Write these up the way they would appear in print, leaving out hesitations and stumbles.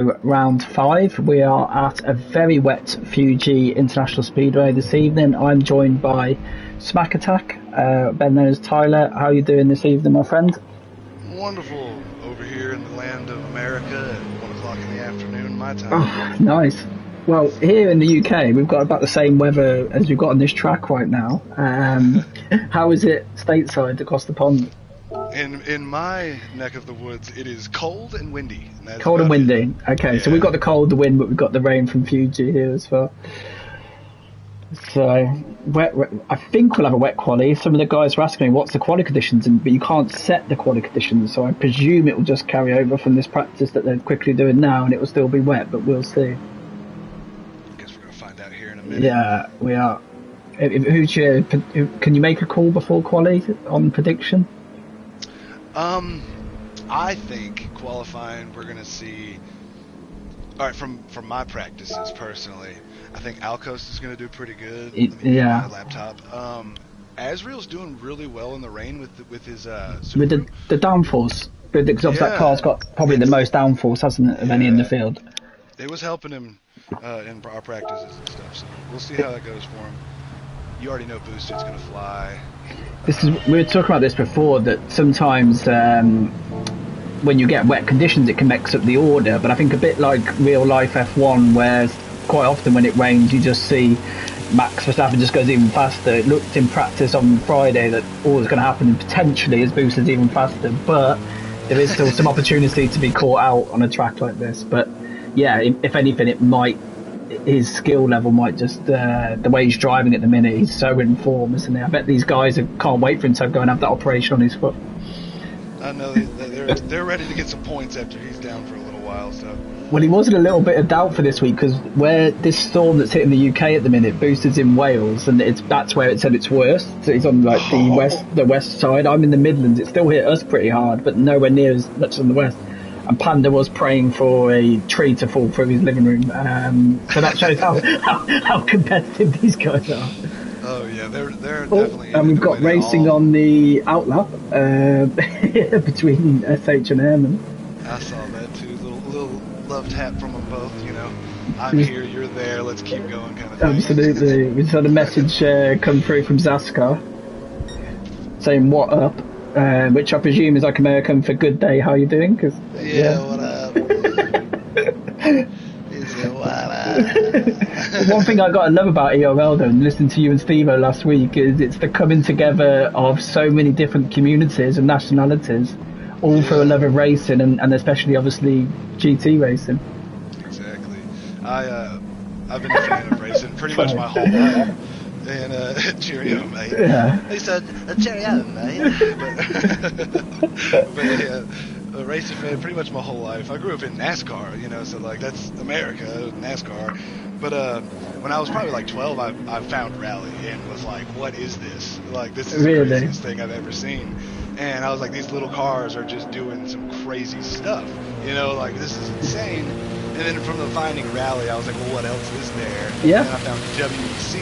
Round 5. We are at a very wet Fuji International Speedway this evening. I'm joined by Smack Attack, better known as Tyler. How are you doing this evening, my friend? Wonderful. Over here in the land of America at 1 o'clock in the afternoon, my time. Oh, nice. Well, here in the UK, we've got about the same weather as we've got on this track right now. How is it stateside across the pond? In my neck of the woods, it is cold and windy. And Cold and windy. Okay, yeah. So we've got the cold, the wind, but we've got the rain from Fuji here as well. So, wet, I think we'll have a wet quali. Some of the guys were asking me what's the quali conditions, but you can't set the quali conditions, so I presume it will just carry over from this practice that they're quickly doing now, and it will still be wet, but we'll see. I guess we're going to find out here in a minute. Yeah, we are. Can you make a call before quali on prediction? I think qualifying, we're going to see. All right, from my practices personally, I think Alcos is going to do pretty good. Yeah. My laptop. Asriel's doing really well in the rain with his Subaru. With the downforce, because that car's got probably the most downforce, hasn't it, of any in the field. It was helping him in our practices and stuff. So we'll see how that goes for him. You already know Boosted's going to fly. We were talking about this before, that sometimes when you get wet conditions it can mix up the order, but I think a bit like real life F1, where quite often when it rains you just see Max Verstappen just goes even faster. It looked in practice on Friday that all that's going to happen potentially is Boosted's even faster, but there is still some opportunity to be caught out on a track like this. But yeah, if anything, it might, his skill level might just, the way he's driving at the minute, he's so in form, isn't he? I bet these guys can't wait for him to go and have that operation on his foot. I know they're ready to get some points after he's down for a little while. So. Well, he was in a little bit of doubt for this week because where this storm that's hitting the UK at the minute, Boosted's in Wales, and that's where it said it's worst. So he's on like the west side. I'm in the Midlands. It still hit us pretty hard, but nowhere near as much on the west. And Panda was praying for a tree to fall through his living room. So that shows how competitive these guys are. Oh yeah, they're definitely. And we've got racing on the outlap between SH and Herman. I saw that too. Little love tap from them both. You know, I'm here, you're there. Let's keep going, kind of thing. Absolutely. We just had a message come through from Zaskar saying "What up," which I presume is like American for "Good day, how you doing?" Cause, yeah, what up? One thing I got to love about ERL though, and listening to you and Steve-O last week, is it's the coming together of so many different communities and nationalities, all for a love of racing, and especially obviously GT racing. Exactly. I've been a fan of racing pretty much my whole life. And cheerio, mate. Yeah. He said, cheerio, mate. but yeah. A racing fan pretty much my whole life. I grew up in NASCAR, you know, so like that's America, NASCAR. But when I was probably like 12, I found rally and was like, what is this? Like, this is the craziest thing I've ever seen. And I was like, these little cars are just doing some crazy stuff, you know, like this is insane. And then from the finding rally, I was like, well, what else is there? Yeah. And I found WEC,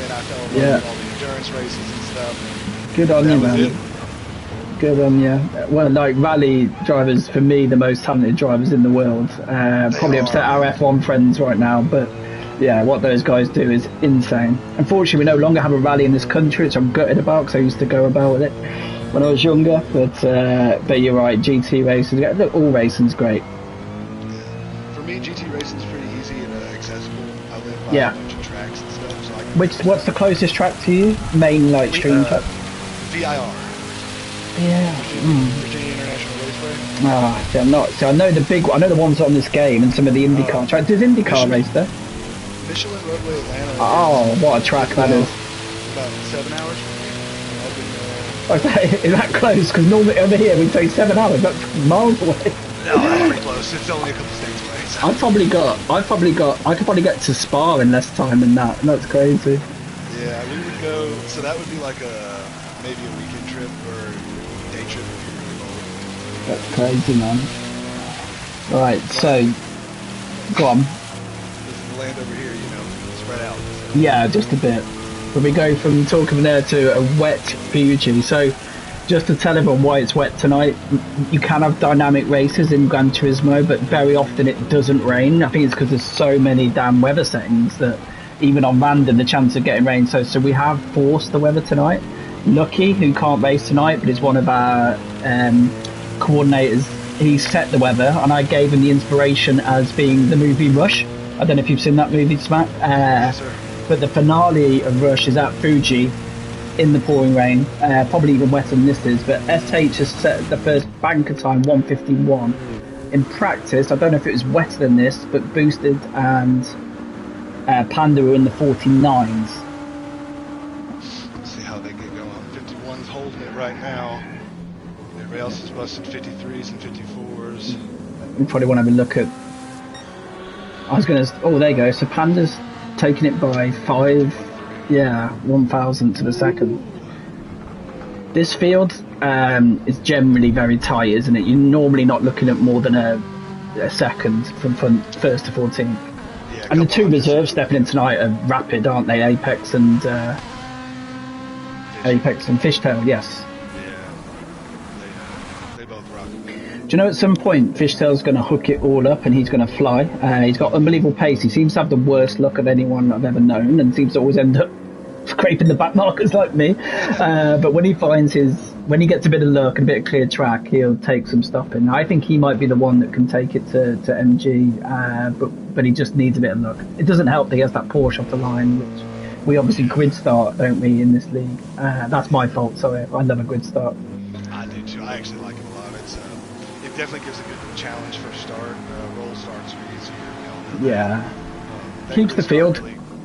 and I fell in love with all the endurance races and stuff. Good on you, man. Good on you. Well, like rally drivers, for me, the most talented drivers in the world. Probably upset our F1 friends right now, but yeah, what those guys do is insane. Unfortunately, we no longer have a rally in this country, which I'm gutted about because I used to go about it when I was younger. But you're right, GT racing, all racing's great. For me, GT racing's pretty easy and accessible. I live by a bunch of tracks and stuff. So what's the closest track to you? Main like stream track? VIR. Yeah. Virginia International Raceway. I'm not. So I know the big. I know the ones on this game and some of the IndyCar tracks. Does IndyCar race there? Michelin Roadway Atlanta. Oh, what a track that is! About 7 hours from here. Is that close? Because normally over here we take 7 hours. That's miles away. No, that's pretty close. It's only a couple states away. So. I could probably get to Spa in less time than that. And that's crazy. Yeah, we would go. So that would be like maybe a weekend trip or day trip if you're really bold. That's crazy, man. Right, so go on. This is the land over here, you know, spread out. So. Yeah, just a bit. But we go from talking there to a wet Fuji. So Just to tell everyone why it's wet tonight, you can have dynamic races in Gran Turismo, but very often it doesn't rain. I think it's because there's so many damn weather settings that even on random, the chance of getting rain. So we have forced the weather tonight. Lucky, who can't race tonight, but is one of our coordinators, he set the weather, and I gave him the inspiration as being the movie Rush. I don't know if you've seen that movie, Smack. Yes, sir. But the finale of Rush is at Fuji in the pouring rain, probably even wetter than this is, but SH has set the first banker time 1:51. In practice, I don't know if it was wetter than this, but Boosted and Panda were in the 49s. Let's see how they get going. 51's holding it right now. Everybody else is busting 53s and 54s. We probably want to have a look at... Oh, there you go. So Panda's taking it by 1,000 to the second. This field is generally very tight, isn't it? You're normally not looking at more than a second from first to 14th. Yeah, And the two reserves stepping in tonight are rapid, aren't they? Apex and Fishtail, yes. Yeah, they both rock. Do you know at some point Fishtail's going to hook it all up and he's going to fly? He's got unbelievable pace. He seems to have the worst luck of anyone I've ever known and seems to always end up scraping the back markers like me. But when he gets a bit of luck and a bit of clear track, he'll take some stopping. I think he might be the one that can take it to MG, but he just needs a bit of luck. It doesn't help that he has that Porsche off the line, which we obviously grid start, don't we, in this league? That's my fault, sorry. I love a grid start. I do too. I actually like it a lot. It definitely gives a good challenge for start. Roll starts are easier. Yeah. Keeps the field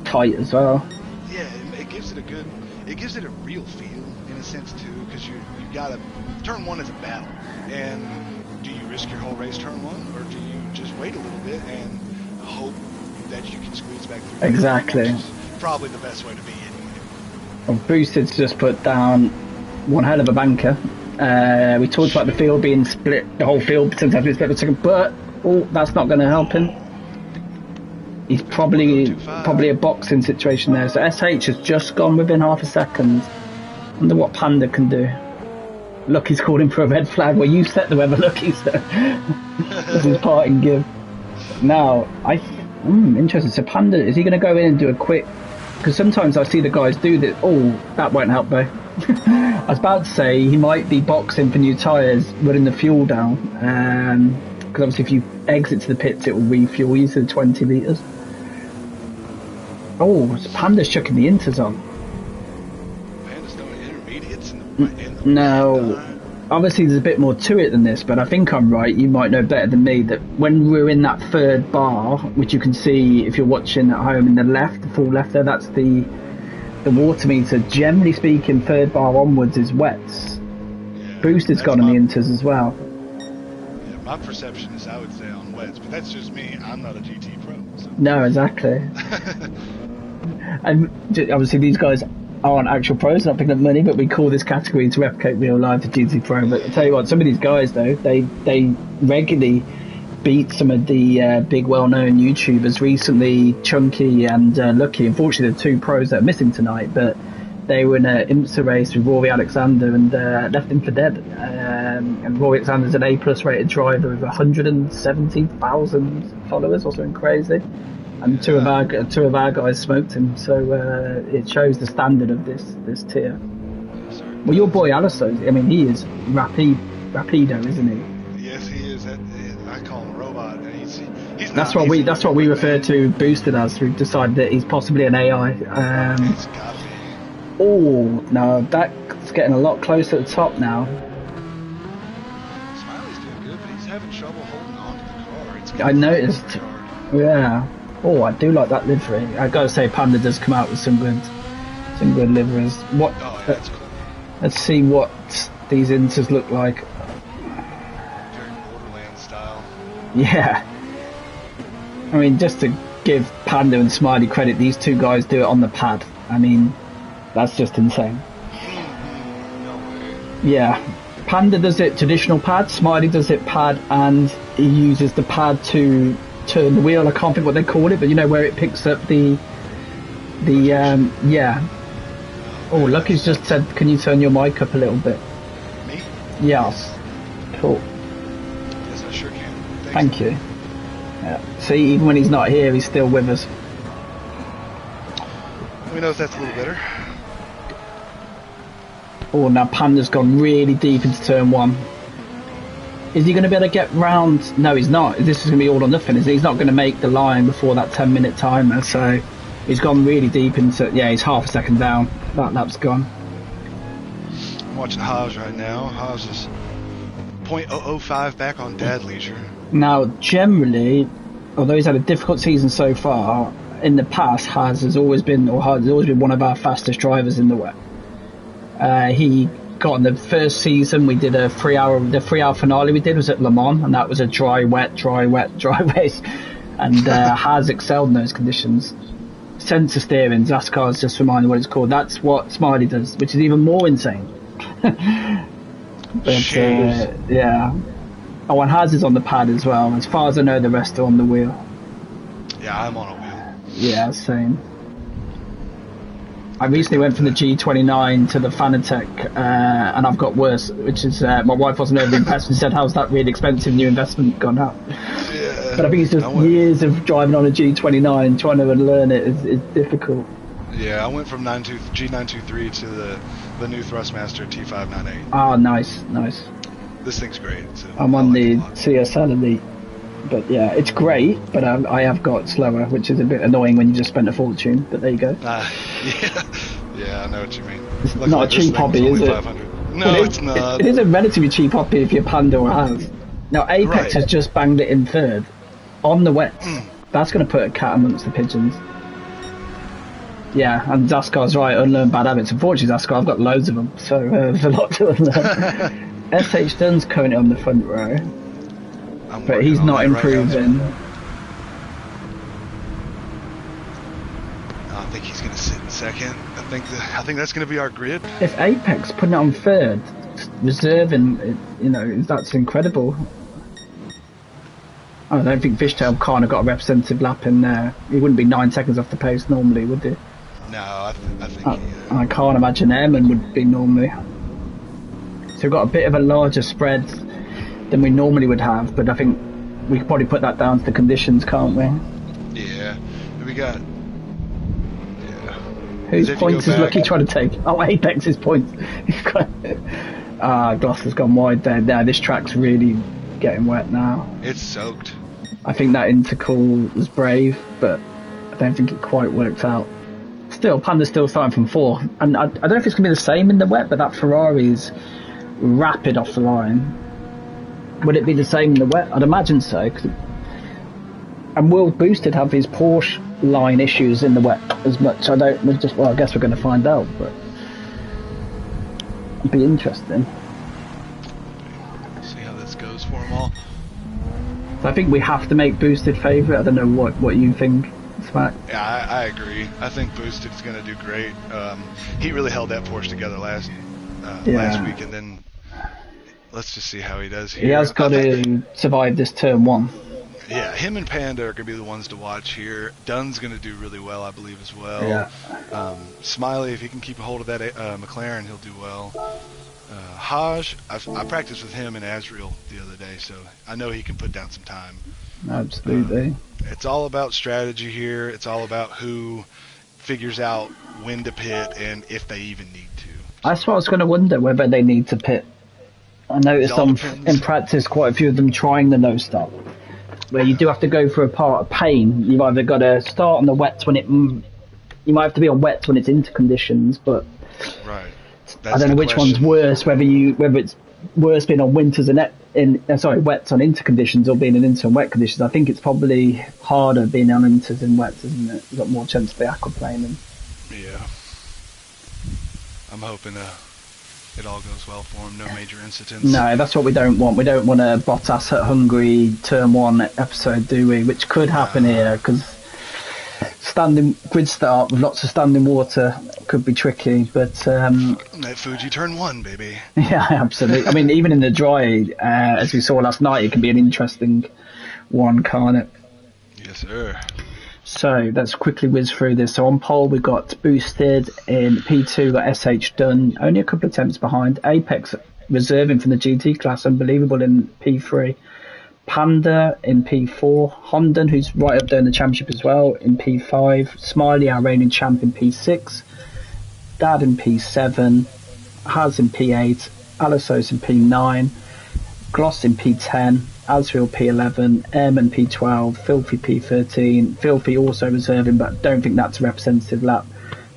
tight as well. Yeah, it gives it a real feel in a sense too, because you gotta, turn one is a battle, and do you risk your whole race turn one, or do you just wait a little bit and hope that you can squeeze back through? Exactly. Which is probably the best way to be anyway. Well, Boosted's just put down one hell of a banker. We talked about the field being split, the whole field potentially being split for a second, but that's not going to help him. He's probably a boxing situation there. So SH has just gone within half a second. Wonder what Panda can do. Lucky's calling for a red flag. Well, you set the weather, Lucky, so this is parting give. Now, interesting. So Panda, is he going to go in and do a quick... Because sometimes I see the guys do this. Oh, that won't help though. I was about to say he might be boxing for new tyres, running the fuel down. Because obviously if you exit to the pits, it will refuel you to 20 litres. Oh, so Panda's chucking the inters on. Panda's doing intermediates in the No, obviously there's a bit more to it than this, but I think I'm right. You might know better than me that when we're in that third bar, which you can see if you're watching at home in the left, the full left there, that's the water meter. Generally speaking, third bar onwards is wets. Yeah, Boosted's gone on the inters as well. Yeah, my perception is I would say on wets, but that's just me. I'm not a GTPro. So. No, exactly. And obviously these guys aren't actual pros, not picking up money, but we call this category to replicate real life to GTPro. But I tell you what, some of these guys though, they regularly beat some of the big well-known YouTubers. Recently, Chunky and Lucky. Unfortunately, the two pros that are missing tonight, but they were in an IMSA race with Rory Alexander and left him for dead. And Rory Alexander's an A+ rated driver with 170,000 followers or something crazy. And two of our guys smoked him, so it shows the standard of this tier. Well, your boy Alistair, I mean, he is rapido, isn't he? Yes, he is. I call him a robot. And he's that's what we refer to Boosted as. We've decided that he's possibly an AI. It's gotta be. Oh no, that's getting a lot closer at the top now. Smiley's doing good, but he's having trouble holding on to the car. I noticed. Yeah. Oh, I do like that livery. I gotta say, Panda does come out with some good liveries. What? Oh, yeah, that's cool. Let's see what these inters look like. Very Borderland style. Yeah. I mean, just to give Panda and Smiley credit, these two guys do it on the pad. I mean, that's just insane. No way. Yeah. Panda does it traditional pad, Smiley does it pad, and he uses the pad to turn the wheel. I can't think what they call it, but you know where it picks up the yeah. Oh, Lucky's just said, can you turn your mic up a little bit? Yes. Cool. Yes, I sure can. Thank you. Yeah. See, even when he's not here, he's still with us. Let me know if that's a little better. Oh, now Panda's gone really deep into turn 1. Is he going to be able to get round? No, he's not. This is going to be all or nothing, isn't he? He's not going to make the line before that 10-minute timer, so he's gone really deep into... Yeah, he's half a second down. That lap's gone. I'm watching Haas right now. Haas is 0.005 back on dad leisure. Now, generally, although he's had a difficult season so far, in the past, Haas has always been one of our fastest drivers in the wet. He got in the first season, we did the 3-hour finale we did was at Le Mans, and that was a dry wet race, and has excelled in those conditions. Sensor steering, Zaskar's just reminded what it's called. That's what Smiley does, which is even more insane. But yeah. Oh, and Haz is on the pad as well. As far as I know, the rest are on the wheel. Yeah, I'm on a wheel. Yeah, same. I recently went from the G29 to the Fanatec, and I've got worse, which is, my wife wasn't overly impressed and said, how's that really expensive new investment gone up? Yeah, but I think it's just years of driving on a G29, trying to learn it is difficult. Yeah, I went from G923 to the new Thrustmaster T598. Ah, nice. This thing's great. So I'm on the CSL Elite. But yeah, it's great, but I have got slower, which is a bit annoying when you just spent a fortune, but there you go. Yeah, I know what you mean. It's not a cheap hobby, is it? No, it's not. It is a relatively cheap hobby if you're Panda or Has. Now, Apex has just banged it in third on the wet. That's going to put a cat amongst the pigeons. Yeah, and Zaskar's right, unlearn bad habits. Unfortunately, Zaskar, I've got loads of them, so there's a lot to unlearn. SH Dunn's currently on the front row. But he's not improving. I think he's going to sit in second. I think that's going to be our grid. If Apex putting it on third, reserving, that's incredible. I don't think Fishtail kind of got a representative lap in there. He wouldn't be 9 seconds off the pace normally, would he? No, I think I can't imagine Airman would be normally. So we've got a bit of a larger spread than we normally would have, but I think we could probably put that down to the conditions, can't we? Yeah, we got. Whose points is Lucky trying to take? Oh, Apex's points. Gloss has gone wide there. Now this track's really getting wet now. It's soaked. I think that intercall was brave, but I don't think it quite worked out. Still, Panda's still starting from 4, and I don't know if it's going to be the same in the wet, but that Ferrari's rapid off the line. Would it be the same in the wet? I'd imagine so. And will Boosted have his Porsche line issues in the wet as much? I guess we're going to find out, but it'd be interesting. See how this goes for them all. So I think we have to make Boosted favourite. I don't know what you think, Smack. Yeah, I agree. I think Boosted's going to do great. He really held that Porsche together last week, and then let's just see how he does here. He has got to survive this turn 1. Yeah, him and Panda are going to be the ones to watch here. Dunn's going to do really well, I believe, as well. Yeah. Smiley, if he can keep a hold of that McLaren, he'll do well. Haj, I practiced with him in Azrael the other day, so I know he can put down some time. Absolutely. It's all about strategy here. It's all about who figures out when to pit and if they even need to. That's what I was going to wonder, whether they need to pit. I noticed in practice quite a few of them trying the no stop, where you do have to go through a part of pain. You've either got to start on the wets when you might have to be on wets when it's into conditions, but right. I don't know which one's worse, whether it's worse being on wets on inter conditions or being in inter and wet conditions. I think it's probably harder being on inters and wets, isn't it? You've got more chance of the aquaplaning. Yeah. I'm hoping it all goes well for him, no major incidents. No, that's what we don't want. We don't want a Bottas at Hungary turn 1 episode, do we? Which could happen here, because standing grid start with lots of standing water could be tricky. But that Fuji turn 1, baby. Yeah, absolutely. I mean, even in the dry, as we saw last night, it can be an interesting one, can't it? Yes, sir. So let's quickly whiz through this. So on pole we've got Boosted, in P2 got SH Dunn, only a couple of attempts behind. Apex reserving from the GT class, unbelievable in P3. Panda in P4, Hondan, who's right up there in the championship as well, in P5, Smiley, our reigning champ, in P6, Dad in P7, Haz in P8, Alasos in P9, Gloss in P10, Asriel P11, M in P12, Filthy P13, Filthy also reserving, but don't think that's a representative lap,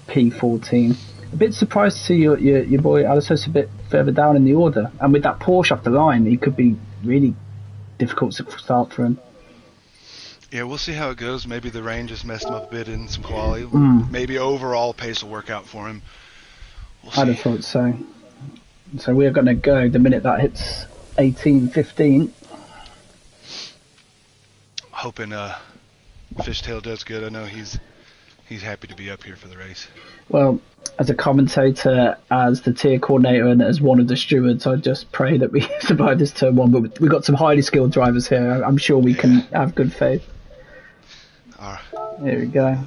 P14. A bit surprised to see your boy Alasos a bit further down in the order, and with that Porsche off the line, he could be really difficult to start for him. Yeah, we'll see how it goes. Maybe the rain just messed him up a bit in some quality. Maybe overall pace will work out for him. We'll see. I'd have thought so. So we're going to go the minute that hits 18:15. Hoping Fishtail does good. I know he's happy to be up here for the race. Well, as a commentator, as the tier coordinator, and as one of the stewards, I just pray that we survive this turn one. But we've got some highly skilled drivers here. I'm sure we can have good faith. All right. Here we go.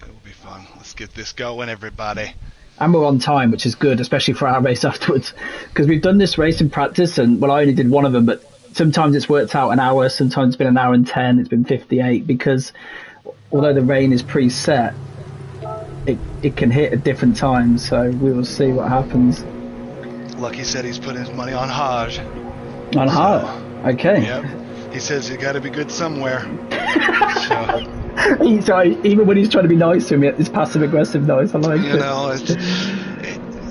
It will be fun. Let's get this going, everybody. And we're on time, which is good, especially for our race afterwards. Because we've done this race in practice, and, well, I only did one of them, but sometimes it's worked out an hour, sometimes it's been an hour and 10, it's been 58, because although the rain is preset, it can hit at different times, so we will see what happens. Lucky said he's putting his money on Haj. On Haj? Okay. Yep. He says you got to be good somewhere. So, even when he's trying to be nice to him, it's passive aggressive nice. I like it. You know,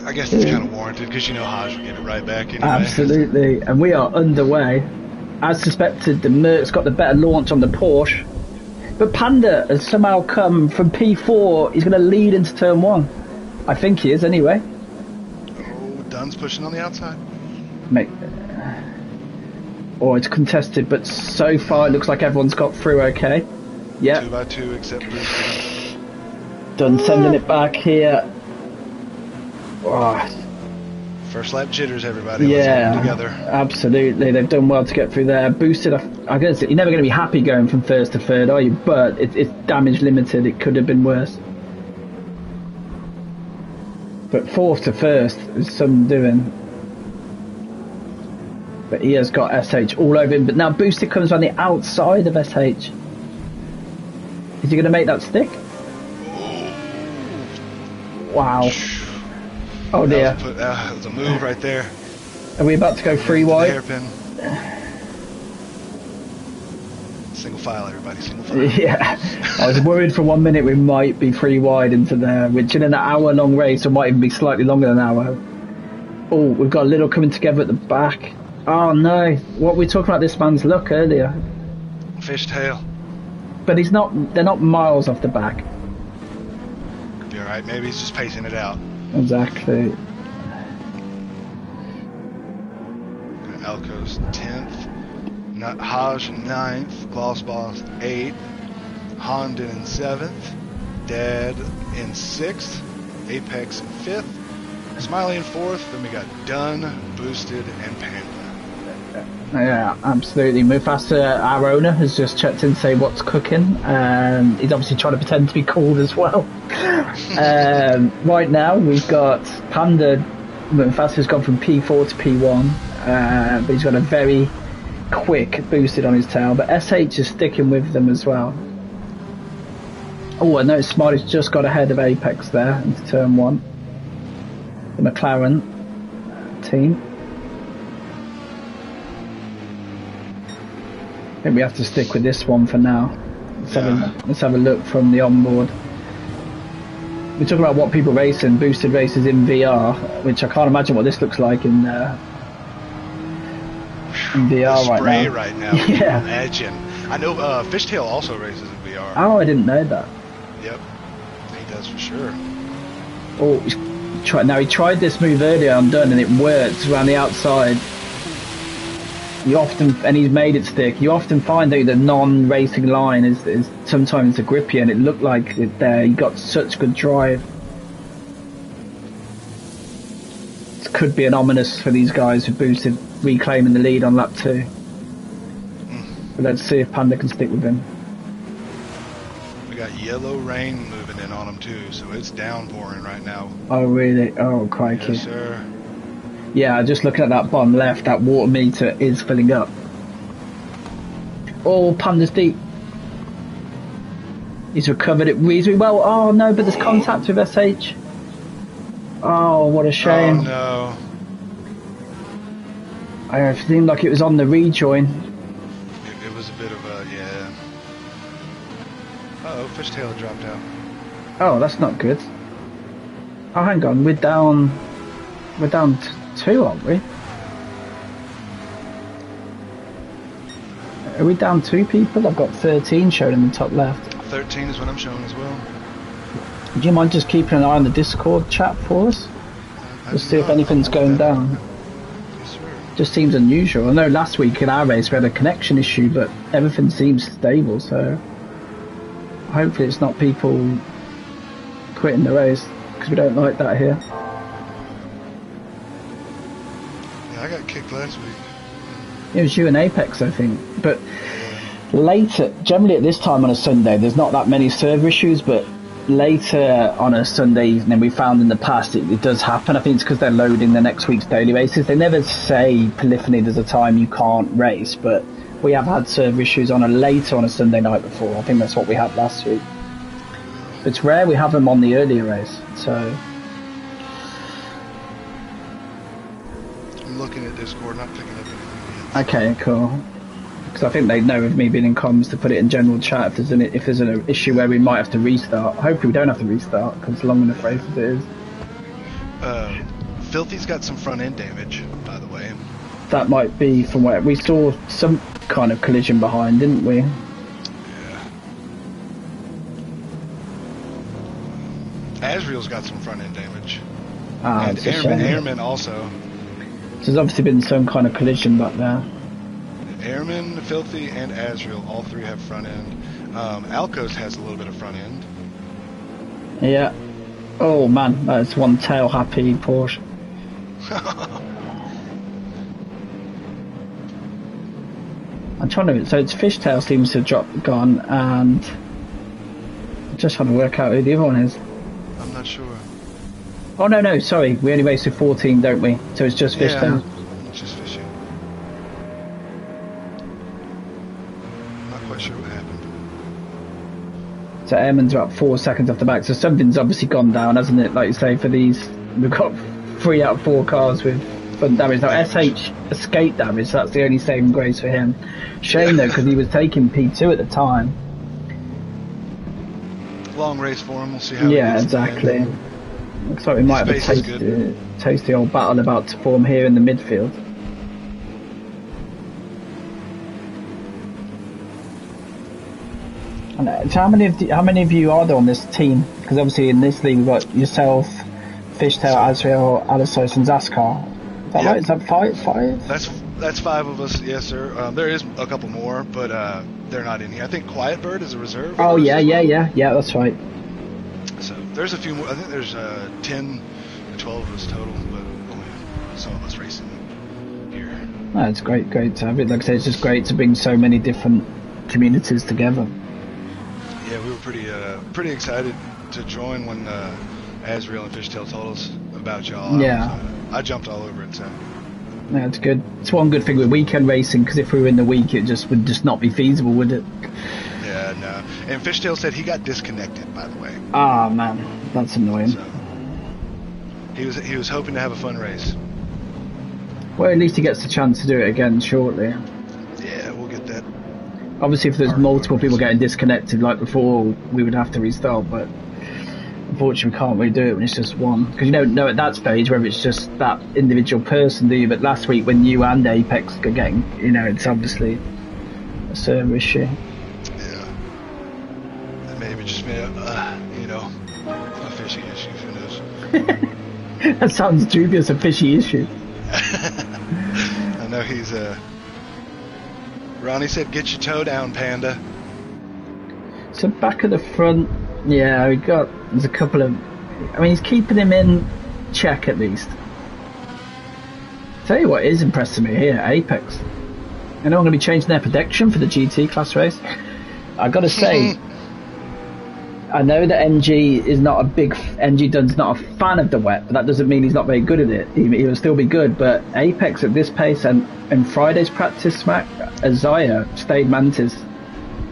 I guess it's kind of warranted because you know Haj will get it right back anyway. Absolutely. And we are underway. As suspected, the Merc's got the better launch on the Porsche. But Panda has somehow come from P4. He's going to lead into turn one. I think he is, anyway. Oh, Dunn's pushing on the outside. Mate. Oh, it's contested, but so far it looks like everyone's got through okay. Yeah. 2x2 except Bruce. Dunn sending it back here. Oh. First lap jitters, everybody. Yeah, let's together. Absolutely. They've done well to get through there. Boosted, I guess you're never going to be happy going from first to third, are you? But it's damage limited. It could have been worse. But fourth to first is some doing. But he has got SH all over him. But now Boosted comes on the outside of SH. Is he going to make that stick? Wow. Oh dear. That was a move right there. Are we about to go free wide? Hairpin. Single file, everybody. Single file. Yeah. I was worried for 1 minute we might be free wide into there, which in an hour-long race, or might even be slightly longer than an hour. Oh, we've got a little coming together at the back. Oh no. What were we talking about this man's luck earlier? Fishtail. But he's not. They're not miles off the back. Could be alright. Maybe he's just pacing it out. Exactly. Alco's 10th. Haj 9th. Gloss Boss 8th. Honda in 7th. Dad in 6th. Apex in 5th. Smiley in 4th. Then we got Dunn, Boosted, and Panda. Yeah, absolutely. Mufasa, our owner, has just checked in to say what's cooking. He's obviously trying to pretend to be cold as well. Right now, we've got Panda. Mufasa's gone from P4 to P1, but he's got a very quick Boosted on his tail. But SH is sticking with them as well. Oh, I noticed Smiley's just got ahead of Apex there into turn one. The McLaren team. I think we have to stick with this one for now. Let's have a look from the onboard. We're talking about what people race in, boosted races in VR, which I can't imagine what this looks like in VR right now. Yeah. Imagine. I know Fishtail also races in VR. Oh, I didn't know that. Yep. He does for sure. Oh, now he tried this move earlier on Dunn and it worked around the outside. And he's made it stick. You often find that the non-racing line is sometimes a grippier, and it looked like it there. He got such good drive. It could be an ominous for these guys who boosted, reclaiming the lead on lap 2. But let's see if Panda can stick with him. We got yellow rain moving in on him too, so it's downpouring right now. Oh really? Oh crikey! Yes, sir. Yeah, just looking at that bottom left, that water meter is filling up. Oh, Panda's deep. He's recovered it reasonably well. Oh no, but there's contact with SH. Oh, what a shame. Oh no. It seemed like it was on the rejoin. It was a bit of a, yeah. Uh-oh, fishtail dropped out. Oh, that's not good. Oh, hang on, we're down 2, aren't we? Are we down 2 people? I've got 13 shown in the top left. 13 is what I'm showing as well. Do you mind just keeping an eye on the Discord chat for us? Just see if anything's going down. Yes, sir. Just seems unusual. I know last week in our race we had a connection issue, but everything seems stable, so hopefully it's not people quitting the race, because we don't like that here. Yeah, I got kicked last week. It was you and Apex, I think. But later, generally at this time on a Sunday, there's not that many server issues, but later on a Sunday evening, we found in the past it does happen. I think it's because they're loading the next week's daily races. They never say polyphony there's a time you can't race, but we have had server issues on a Sunday night before. I think that's what we had last week. It's rare we have them on the earlier race, so... I'm looking at Discord, not picking up anything yet. Okay, cool. Because I think they know of me being in comms to put it in general chat if there's an issue where we might have to restart. Hopefully we don't have to restart, because long enough race as it is. Filthy's got some front end damage, by the way. That might be from where we saw some kind of collision behind, didn't we? Yeah. Asriel's got some front end damage. Ah, and it's a shame. Airman also. So there's obviously been some kind of collision back there. Airman, Filthy, and Asriel, all 3 have front end. Alcos has a little bit of front end. Yeah. Oh man, that's one tail happy Porsche. I'm trying to. So it's Fishtail seems to have gone, and I'm just trying to work out who the other one is. I'm not sure. Oh no, sorry. We only race with 14, don't we? So it's just Fishtail. Yeah, it's just fishing. Not quite sure what happened. So Airman's about 4 seconds off the back. So something's obviously gone down, hasn't it? Like you say, for these, we've got 3 out of 4 cars with front damage. Now SH escape damage. That's the only saving grace for him. Shame though, because he was taking P2 at the time. Long race for him. We'll see how. Yeah, exactly. Looks like we might have a tasty old battle about to form here in the midfield. And so how many of you are there on this team? Because obviously in this league we've got yourself, Fishtail, Azrael, Alisos, and Zaskar. Is that right? Is that five? That's 5 of us. Yes, sir. There is a couple more, but they're not in here. I think Quiet Bird is a reserve. Oh yeah, that's right. So there's a few more. I think there's 10 or 12 of us total, but only some of us racing here. No, it's great to have it. Like I say, it's just great to bring so many different communities together. Yeah, we were pretty excited to join when Azriel and Fishtail told us about y'all. Yeah. I jumped all over it. So. Yeah, it's good. It's one good thing with weekend racing, because if we were in the week, it would just not be feasible, would it? Yeah, no. And Fishtail said he got disconnected, by the way. Ah, man, that's annoying. So, he was hoping to have a fun race. Well, at least he gets the chance to do it again shortly. Yeah, we'll get that. Obviously, if there's multiple people getting disconnected like before, we would have to restart, but unfortunately we can't really do it when it's just one. Because you don't know at that stage whether it's just that individual person, do you? But last week when you and Apex are getting, it's obviously a server issue. Yeah. And maybe just made a fishy issue, who knows? That sounds dubious, a fishy issue. I know he's Ronnie said, "Get your toe down, Panda." So back at the front, yeah, there's a couple of... I mean, he's keeping him in check at least. Tell you what is impressing me here, Apex. I know I'm going to be changing their prediction for the GT class race. I got to say, I know that NG Dunn's not a fan of the wet, but that doesn't mean he's not very good at it. He will still be good, but Apex at this pace and in Friday's practice smack, Isaiah stayed Mantis.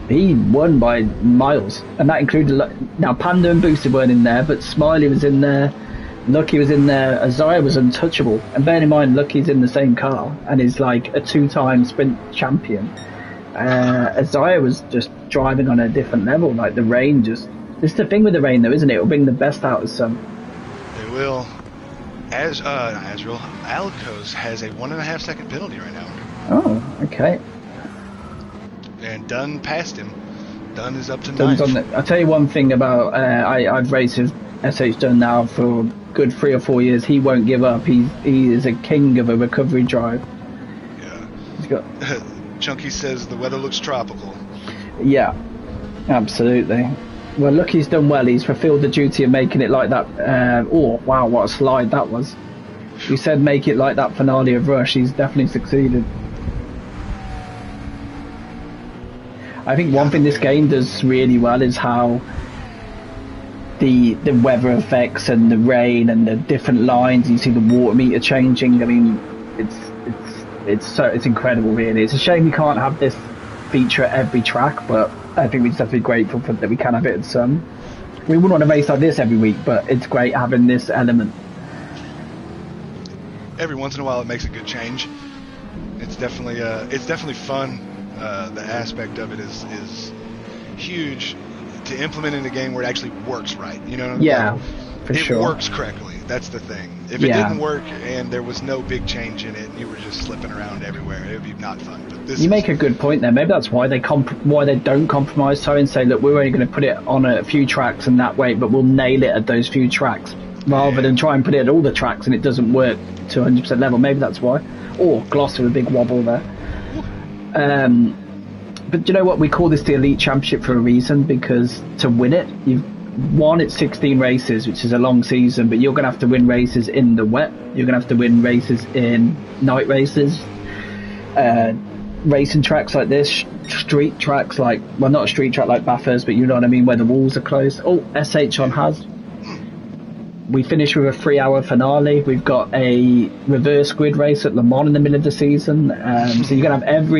He won by miles, and that included now Panda and Boosted weren't in there, but Smiley was in there, Lucky was in there, Isaiah was untouchable. And bear in mind, Lucky's in the same car and is like a 2-time sprint champion. Isaiah was just driving on a different level. Like the rain just. This is the thing with the rain, though, isn't it? It'll bring the best out of some. It will. Azrael, Alcos has a 1.5 second penalty right now. Oh, okay. And Dunn passed him. Dunn is up to Dunn's 9th. I'll tell you one thing about I've raced with SH Dunn now for a good 3 or 4 years. He won't give up. He is a king of a recovery drive. Yeah. He's got. Chunky says the weather looks tropical. Yeah, absolutely. Well, look, he's done well. He's fulfilled the duty of making it like that. Oh, wow, what a slide that was. You said make it like that finale of Rush. He's definitely succeeded. I think one thing this game does really well is how the weather effects and the rain and the different lines. You see the water meter changing. I mean, it's incredible, really. It's a shame you can't have this feature at every track, but I think we just have to be grateful for that we can have it at some. We wouldn't want to race like this every week, but it's great having this element. Every once in a while, it makes a good change. It's definitely fun. The aspect of it is huge to implement in a game where it actually works right. You know what I mean? Yeah, for sure. It works correctly. That's the thing. If it didn't work and there was no big change in it and you were just slipping around everywhere, it would be not fun. But this make a good point there. Maybe that's why they don't compromise so and say, look, we're only going to put it on a few tracks and that way, but we'll nail it at those few tracks rather than try and put it at all the tracks and it doesn't work to 100% level. Maybe that's why. Or Gloss with a big wobble there. But you know what? We call this the Elite Championship for a reason, because to win it, it's 16 races, which is a long season, but you're going to have to win races in the wet. You're going to have to win races in night races, racing tracks like this, street tracks like, well, not a street track like Bathurst, but you know what I mean, where the walls are closed. Oh, SH on has. We finish with a 3-hour finale. We've got a reverse grid race at Le Mans in the middle of the season. So you're going to have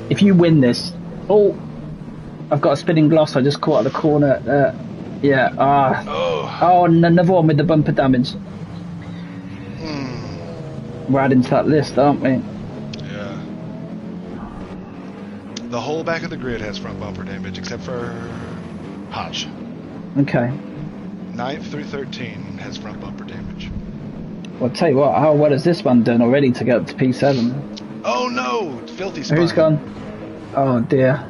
if you win this, I've got a spinning gloss. I just caught at the corner. Yeah. And another one with the bumper damage. We're adding to that list, aren't we? Yeah. The whole back of the grid has front bumper damage, except for Hodge. Okay. 9th through 13 has front bumper damage. Well, I'll tell you what. How well has this one done already to get up to P7? Oh no! Filthy spine. Who's gone? Oh dear.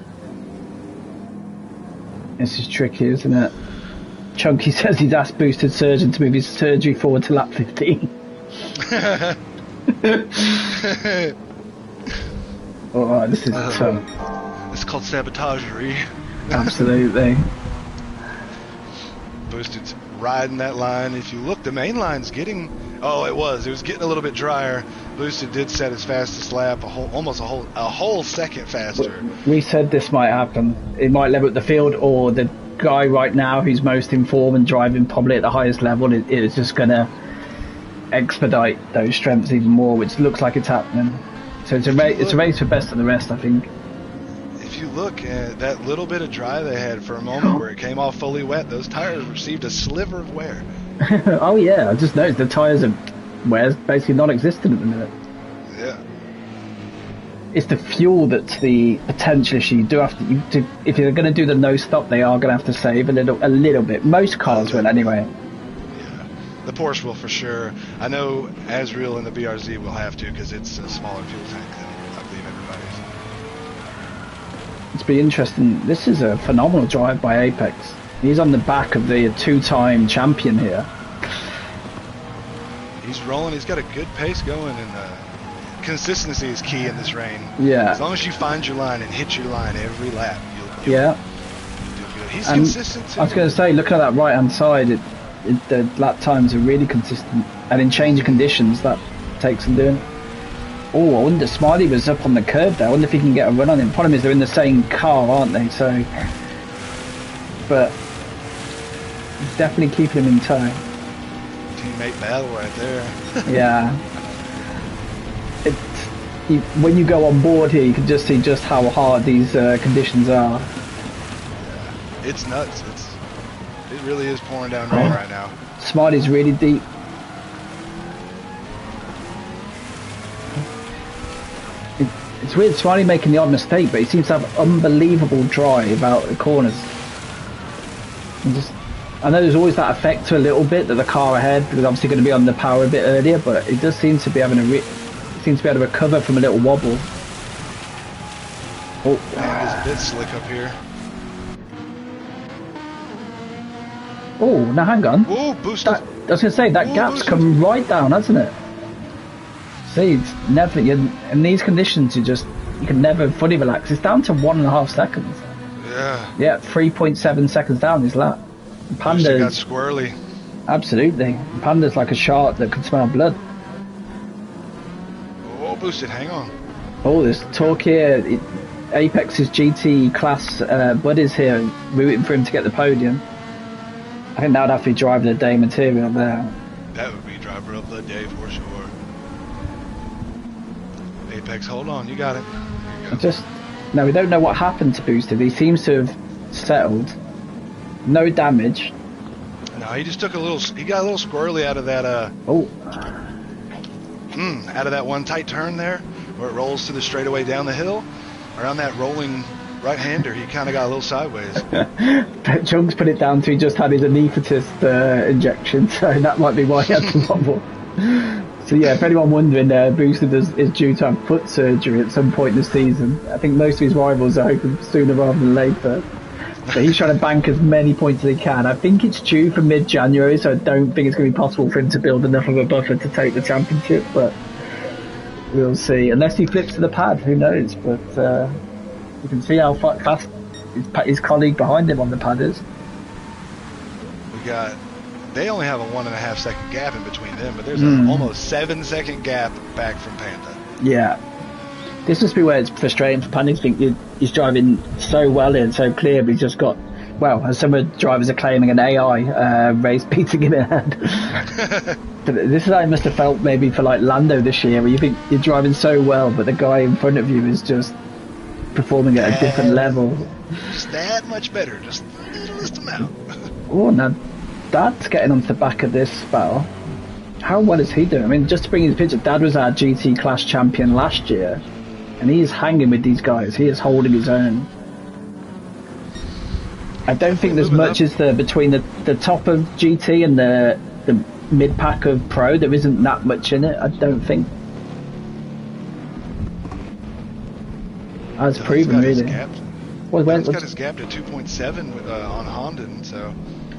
This is tricky, isn't it? Chunky says he's asked Boosted Surgeon to move his surgery forward to lap 15. Oh, this is it's called sabotagery. Absolutely. Boosted's riding that line. If you look, the main line's getting... Oh, it was getting a little bit drier. Boosted did set his fastest lap almost a whole second faster. We said this might happen. It might level up the field, or the guy right now who's most in form and driving probably at the highest level is just going to expedite those strengths even more, which looks like it's happening. So it's a race for best of the rest, I think. If you look at that little bit of dry they had for a moment where it came off fully wet, those tires received a sliver of wear. Oh yeah, I just noticed the tyres are basically non-existent at the minute. Yeah. It's the fuel that's the potential issue. You do have to, if you're going to do the no stop, they are going to have to save a little bit. Most cars will anyway. Yeah, the Porsche will for sure. I know Azrael and the BRZ will have to because it's a smaller fuel tank than I believe everybody's. It's been interesting. This is a phenomenal drive by Apex. He's on the back of the 2-time champion here. He's rolling. He's got a good pace going, and consistency is key in this rain. Yeah. As long as you find your line and hit your line every lap, you'll do good. He's consistent too. I was going to say, looking at that right-hand side, the lap times are really consistent, and in change of conditions, that takes some doing. Oh, I wonder, Smiley was up on the curb there. I wonder if he can get a run on him. Problem is, they're in the same car, aren't they? So but it's definitely keeping him in tow. Teammate battle right there. Yeah. When you go on board here, you can just see just how hard these conditions are. Yeah. It's nuts. It really is pouring down rain right now. Smiley's really deep. It's weird, Smiley making the odd mistake, but he seems to have unbelievable drive out the corners. I know there's always that effect to a little bit that the car ahead was obviously going to be on the power a bit earlier, but it does seem to be having seems to be able to recover from a little wobble. Oh, man, it's a bit slick up here. Oh, now hang on. Oh, boosted. I was going to say that gap's come right down, hasn't it? See, it's never in these conditions. You can never fully relax. It's down to 1.5 seconds. Yeah. Yeah, 3.7 seconds down his lap. Panda got squirrely. Absolutely. Panda's like a shark that can smell blood. Oh, boosted. Hang on. Oh, there's talk here. Apex's GT class buddies here rooting for him to get the podium. I think that would have to be driver of the day material there. That would be driver of the day for sure. Apex, hold on, you got it. No, we don't know what happened to Boosted. He seems to have settled. No damage. No, he just took he got a little squirrely out of that, out of that one tight turn there, where it rolls to the straightaway down the hill. Around that rolling right-hander, he kind of got a little sideways. Chunks put it down to he just had his anaesthetist injection, so that might be why he had to wobble. So yeah, if anyone wondering, Boosted is due to have foot surgery at some point this season. I think most of his rivals are hoping sooner rather than later. So he's trying to bank as many points as he can. I think it's due for mid-January, so I don't think it's going to be possible for him to build enough of a buffer to take the championship, but we'll see. Unless he flips to the pad, who knows? But you can see how fast his colleague behind him on the pad is. They only have a 1.5 second gap in between them, but there's an almost 7 second gap back from Panda. Yeah. This must be where it's frustrating for Panda. I think he's driving so well and so clear, but he's just got, well, as some of the drivers are claiming, an AI race beating him ahead. This is how it must have felt maybe for like Lando this year, where you think you're driving so well, but the guy in front of you is just performing at a different level. Just that much better, just the littlest amount. Oh, now Dad's getting onto the back of this battle. How well is he doing? I mean, just to bring his picture, Dad was our GT class champion last year, and he is hanging with these guys. He is holding his own. I don't think there's much as between the top of GT and the mid pack of Pro. There isn't that much in it, I don't think. As proven, really. He's got his gap to 2.7 on Honda, so.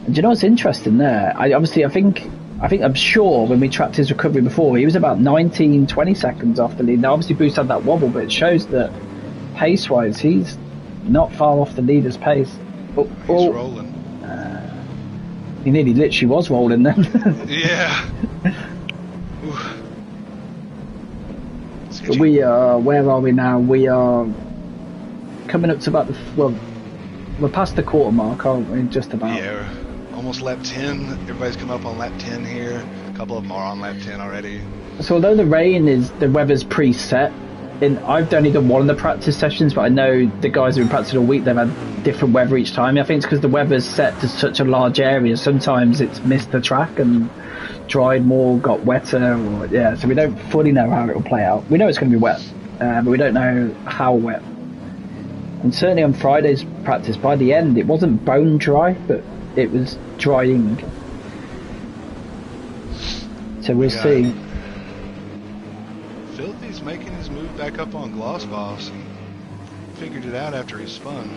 Do you know what's interesting there? I'm sure when we tracked his recovery before, he was about 19-20 seconds off the lead. Now, obviously, Boost had that wobble, but it shows that pace-wise, he's not far off the leader's pace. He's rolling. He nearly literally was rolling then. Yeah. We are, where are we now? We are coming up to about we're past the quarter mark, aren't we? Just about. Yeah, almost lap 10. Everybody's come up on lap 10 here. A couple of them are on lap 10 already. So although the weather's preset, I've only done one of the practice sessions, but I know the guys who've been practicing all week, they've had different weather each time. I think it's because the weather's set to such a large area. Sometimes it's missed the track and dried more, got wetter, so we don't fully know how it'll play out. We know it's going to be wet, but we don't know how wet. And certainly on Friday's practice, by the end, it wasn't bone dry, but it was drying. So we'll see. Filthy's making his move back up on Gloss Boss. He figured it out after he spun.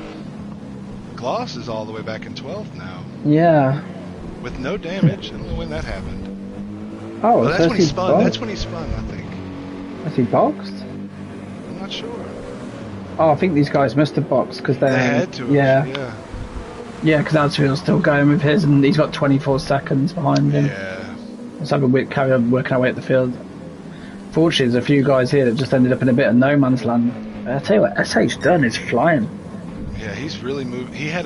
Gloss is all the way back in 12th now. Yeah. With no damage. I don't know when that happened. Oh, well, that's when he spun. Boxed? That's when he spun, I think. Has he boxed? I'm not sure. Oh, I think these guys must have boxed because they had to. Yeah, because Adsfield's still going with his, and he's got 24 seconds behind him. Yeah. Let's have a carry on working our way up the field. Fortunately, there's a few guys here that just ended up in a bit of no man's land. I tell you what, SH Dunn is flying. Yeah, he's really moved. He had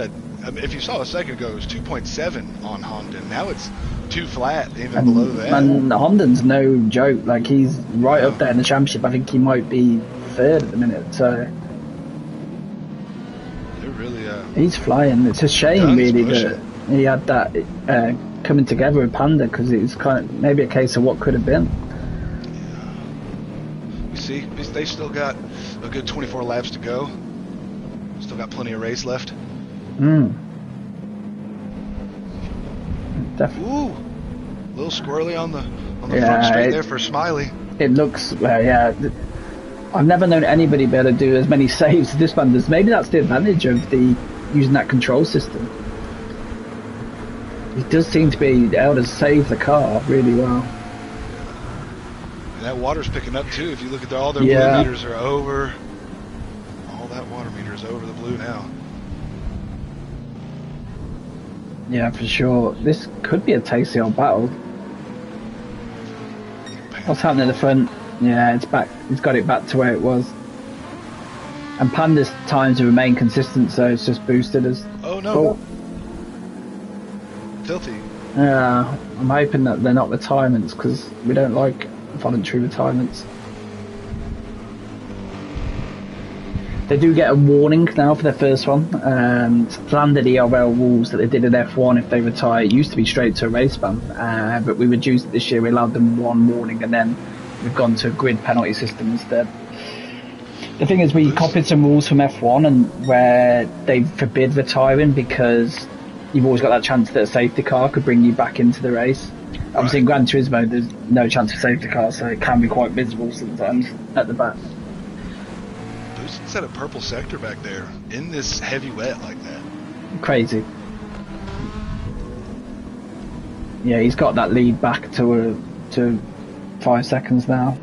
if you saw a second ago, it was 2.7 on Honda. Now it's 2 flat, even below that. And Honden's no joke. Like, he's right up there in the championship. I think he might be third at the minute. So they're really. He's flying. It's a shame, really, that he had that coming together with Panda, because it was kind of maybe a case of what could have been. Yeah. You see, they still got a good 24 laps to go. Still got plenty of race left. Definitely. Ooh, a little squirrely on the front straight there for Smiley. It looks, yeah. I've never known anybody be able to do as many saves as this one does. Maybe that's the advantage of using that control system. He does seem to be able to save the car really well. And that water's picking up too. If you look at all their blue meters are over. All that water meter is over the blue now. Yeah, for sure. This could be a tasty old battle. What's happening at the front? Yeah, it's back. It's got it back to where it was. And Panda's times have remained consistent, so it's just boosted us. Oh no! Filthy. Yeah, I'm hoping that they're not retirements, because we don't like voluntary retirements. They do get a warning now for their first one. Standard ERL rules that they did at F1, if they retire, it used to be straight to a race ban, but we reduced it this year. We allowed them one warning, and then we've gone to a grid penalty system instead. The thing is, we copied some rules from F1 and where they forbid retiring, because you've always got that chance that a safety car could bring you back into the race. Obviously in Gran Turismo there's no chance of safety car, so it can be quite miserable sometimes at the back. Set a purple sector back there in this heavy wet like that. Crazy. Yeah, he's got that lead back to 5 seconds now.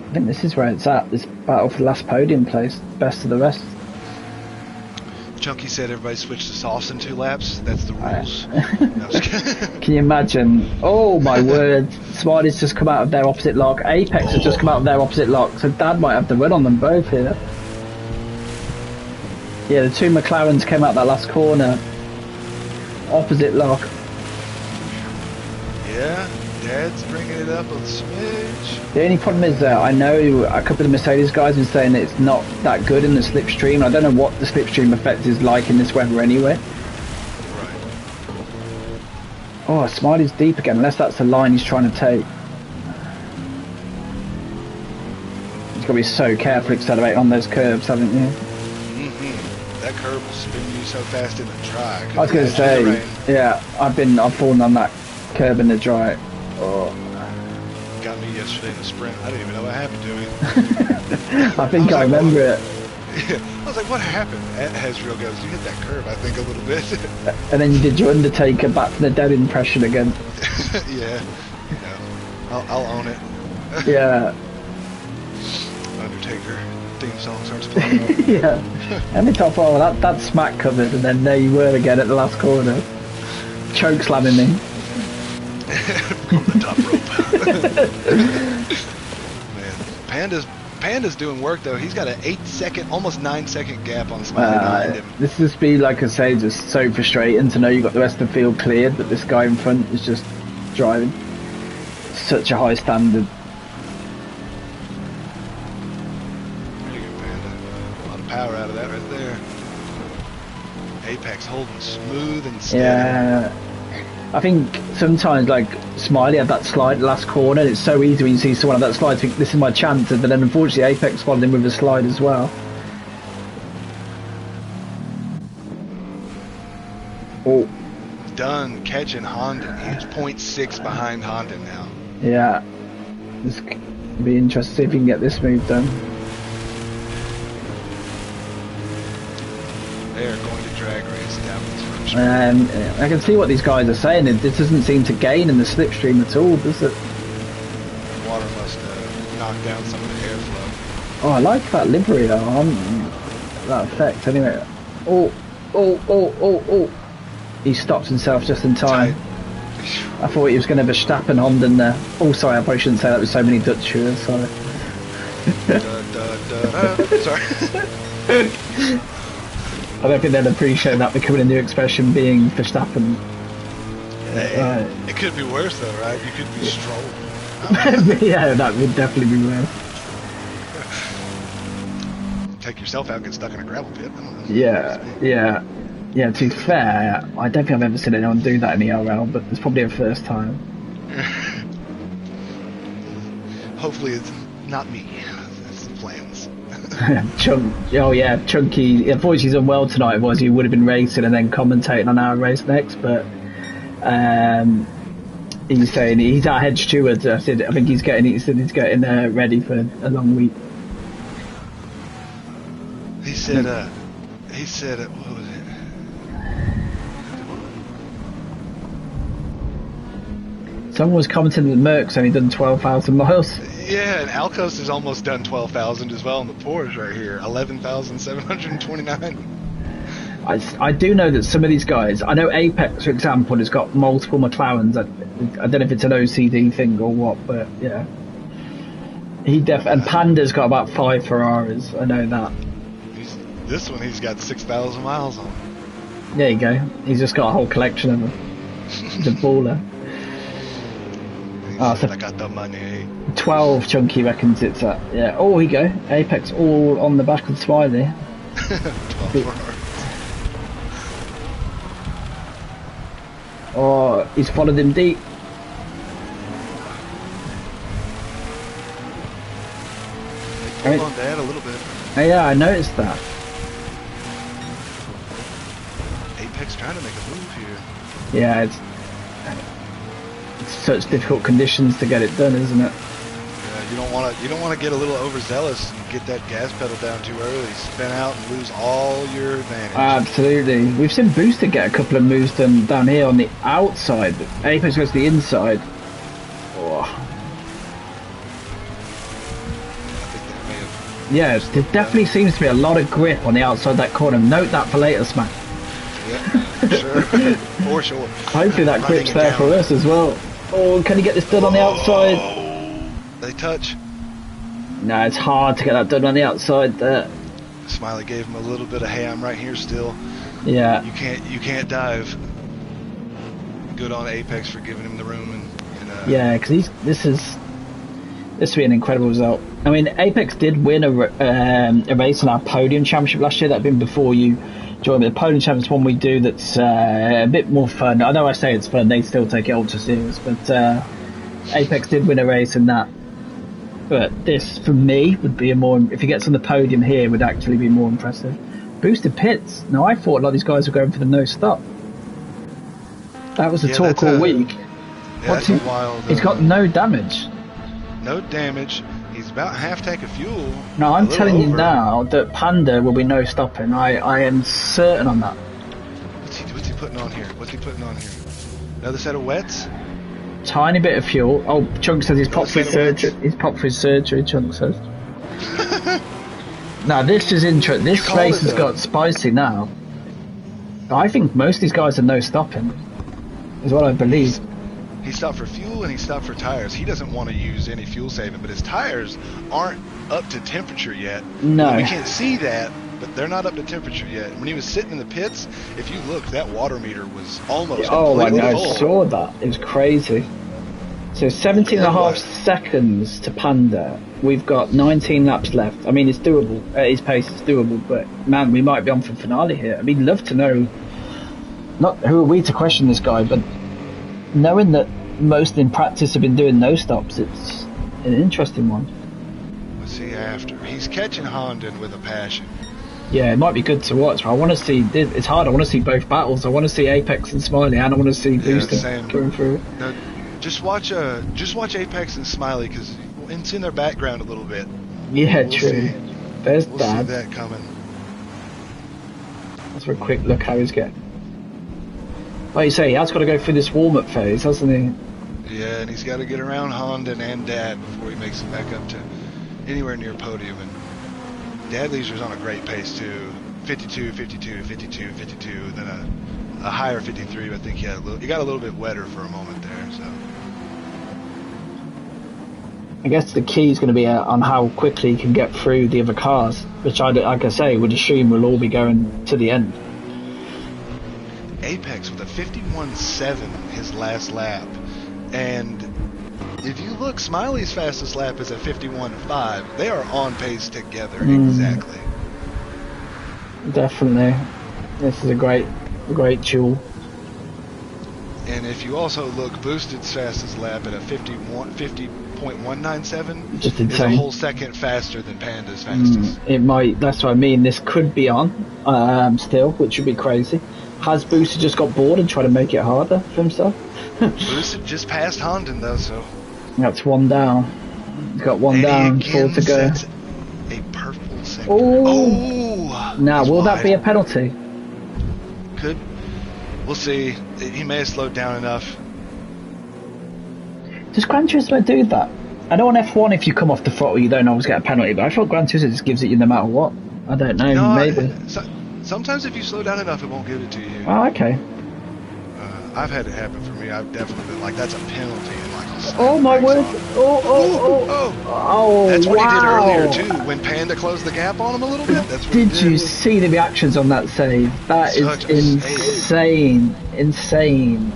I think this is where it's at, this battle for the last podium place, best of the rest. Chunky said everybody switched to softs in 2 laps. That's the rules. No, can you imagine? Oh my word! Smarty's just come out of their opposite lock. Apex has just come out of their opposite lock. So Dad might have the run on them both here. Yeah, the 2 McLarens came out that last corner. Opposite lock. Yeah, Dad's bringing it up a smidge. The only problem is that I know a couple of the Mercedes guys have been saying that it's not that good in the slipstream. I don't know what the slipstream effect is like in this weather anyway. Right. Oh, Smiley's deep again, unless that's the line he's trying to take. He's got to be so careful accelerating on those curves, haven't you? That curve will spin you so fast in the dry. I was going to say, yeah, I've fallen on that curb in the dry. Oh. Got me yesterday in the sprint. I didn't even know what happened to me. I think I remember it. Yeah. I was like, what happened? Hezreal goes, you hit that curve, I think, a little bit. And then you did your Undertaker back to the dead impression again. Yeah. I'll own it. Yeah. Undertaker theme song starts playing. Yeah. And they thought, oh, that's smack covered, and then there you were again at the last corner. Choke slamming me. From the top rope. Man, Panda's doing work though. He's got an 8-second, almost 9-second gap on Smiley behind him. This must be, like I say, just so frustrating to know you've got the rest of the field cleared, but this guy in front is just driving such a high standard. There you go, Panda. A lot of power out of that right there. Apex holding smooth and steady. Yeah. I think sometimes, like, Smiley had that slide last corner, and it's so easy when you see someone have that slide to think, this is my chance, but then unfortunately Apex followed him with a slide as well. Oh. Done catching Honda. He's 0.6 behind Honda now. Yeah. This could be interesting to see if he can get this move done. They are going to drag race down this first. I can see what these guys are saying. It doesn't seem to gain in the slipstream at all, does it? Water must knock down some of the airflow. Oh, I like that livery though. That effect anyway. Oh. He stops himself just in time. I thought he was going to Verstappen Honda there. Oh, sorry, I probably shouldn't say that with so many Dutch viewers, sorry. Sorry. I don't think they'd appreciate that becoming a new expression, being Verstappen. It could be worse though, right? You could be Stroll. Yeah, that would definitely be worse. Take yourself out, get stuck in a gravel pit. I don't know. Yeah. To be fair, I don't think I've ever seen anyone do that in ERL, but it's probably a first time. Hopefully it's not me. That's the plans. Chunky. Unfortunately, he's unwell tonight. Was he would have been racing and then commentating on our race next, but he's saying he's our head steward. I think he's getting ready for a long week. He said, what was it? Someone was commenting that Merck's only done 12,000 miles. Yeah, and Alcos has almost done 12,000 as well on the Porsche right here. 11,729. I do know that some of these guys, I know Apex, for example, has got multiple McLarens. I don't know if it's an OCD thing or what, but yeah. And Panda's got about 5 Ferraris. I know that. This one he's got 6,000 miles on. There you go. He's just got a whole collection of them. He's a baller. So I got the money. 12 Chunky reckons it's at. Yeah. Oh, here you go. Apex all on the back of Smiley. 12 Oh, he's followed him deep. Hold on, Dad, a little bit. Yeah, I noticed that. Apex trying to make a move here. Yeah, it's such difficult conditions to get it done, isn't it? Yeah, you don't want to get a little overzealous and get that gas pedal down too early, spin out and lose all your advantage. Absolutely. We've seen Booster get a couple of moves done down here on the outside. Apex goes to the inside. Oh. Yeah, there definitely seems to be a lot of grip on the outside of that corner. Note that for later, Smack. Yeah, sure. For sure. Hopefully that grip's there for us as well. Oh, can you get this done on the outside? They touch. No, it's hard to get that done on the outside there. Smiley gave him a little bit of, hey, I'm right here still. Yeah. You can't dive. Good on Apex for giving him the room yeah, because this will be an incredible result. I mean, Apex did win a race on our podium championship last year. That'd been before you joined me. The podium championship one we do that's a bit more fun. I know I say it's fun, they still take it ultra serious, but Apex did win a race in that. But this, for me, would be if he gets on the podium here, would actually be more impressive. Boosted pits. Now, I thought a lot of these guys were going for the no stop. That was the talk all week. Yeah, that's wild. He's got no damage. No damage. He's about half tank of fuel. No, I'm telling you now that Panda will be no stopping. I am certain on that. What's he putting on here? Another set of wets? Tiny bit of fuel. Oh, Chunk says he's popped for his surgery. He's popped for his surgery, Chunk says. Now, this is interesting. This race has got spicy now. I think most of these guys are no stopping, is what I believe. He stopped for fuel and he stopped for tires. He doesn't want to use any fuel saving, but his tires aren't up to temperature yet. No. We can't see that, but they're not up to temperature yet. When he was sitting in the pits, if you look, that water meter was almost completely full. I saw that. It was crazy. So 17 and a half seconds to Panda. We've got 19 laps left. I mean, it's doable. At his pace, it's doable. But, man, we might be on for finale here. I mean, love to know, not who are we to question this guy, but knowing that most in practice have been doing no stops, it's an interesting one. What's he after? He's catching Honda with a passion. Yeah, it might be good to watch. I want to see. It's hard. I want to see both battles. I want to see Apex and Smiley, and I want to see Booster going through it. No, just watch Apex and Smiley because it's in their background a little bit. Yeah, true. See. There's we'll Dad. see that coming. Let's have a quick look how he's getting. Like you say, he has got to go through this warm-up phase, hasn't he? Yeah, and he's got to get around Honda and Dad before he makes it back up to anywhere near podium. And Dad Leisure's on a great pace too. 52, 52, 52, 52, then a higher 53. I think he got a little bit wetter for a moment there. So I guess the key is going to be on how quickly he can get through the other cars, which like I say, would assume will all be going to the end. Apex with a 51.7 his last lap, and if you look, Smiley's fastest lap is at 51.5. They are on pace together exactly. Definitely, this is a great duel. And if you also look, Boosted's fastest lap at a 50.197 just is a whole second faster than Panda's fastest. It might. That's what I mean. This could be on still, which would be crazy. Has Boosted just got bored and tried to make it harder for himself? Boosted just passed Honden though, so that's one down. He's got one down. 4 to go. A purple sector. Oh! Now, will that be a penalty? Could. We'll see. He may have slowed down enough. Does Gran Turismo do that? I know on F1 if you come off the throttle you don't always get a penalty, but I thought Gran Turismo just gives it you no matter what. I don't know, no, maybe. Sometimes if you slow down enough it won't give it to you. Oh, okay. I've had it happen for me. I've definitely been like, that's a penalty. And like, oh my word. Oh, that's what wow. he did earlier too. When Panda closed the gap on him a little bit. That's what did you see the reactions on that save? That is insane. Insane.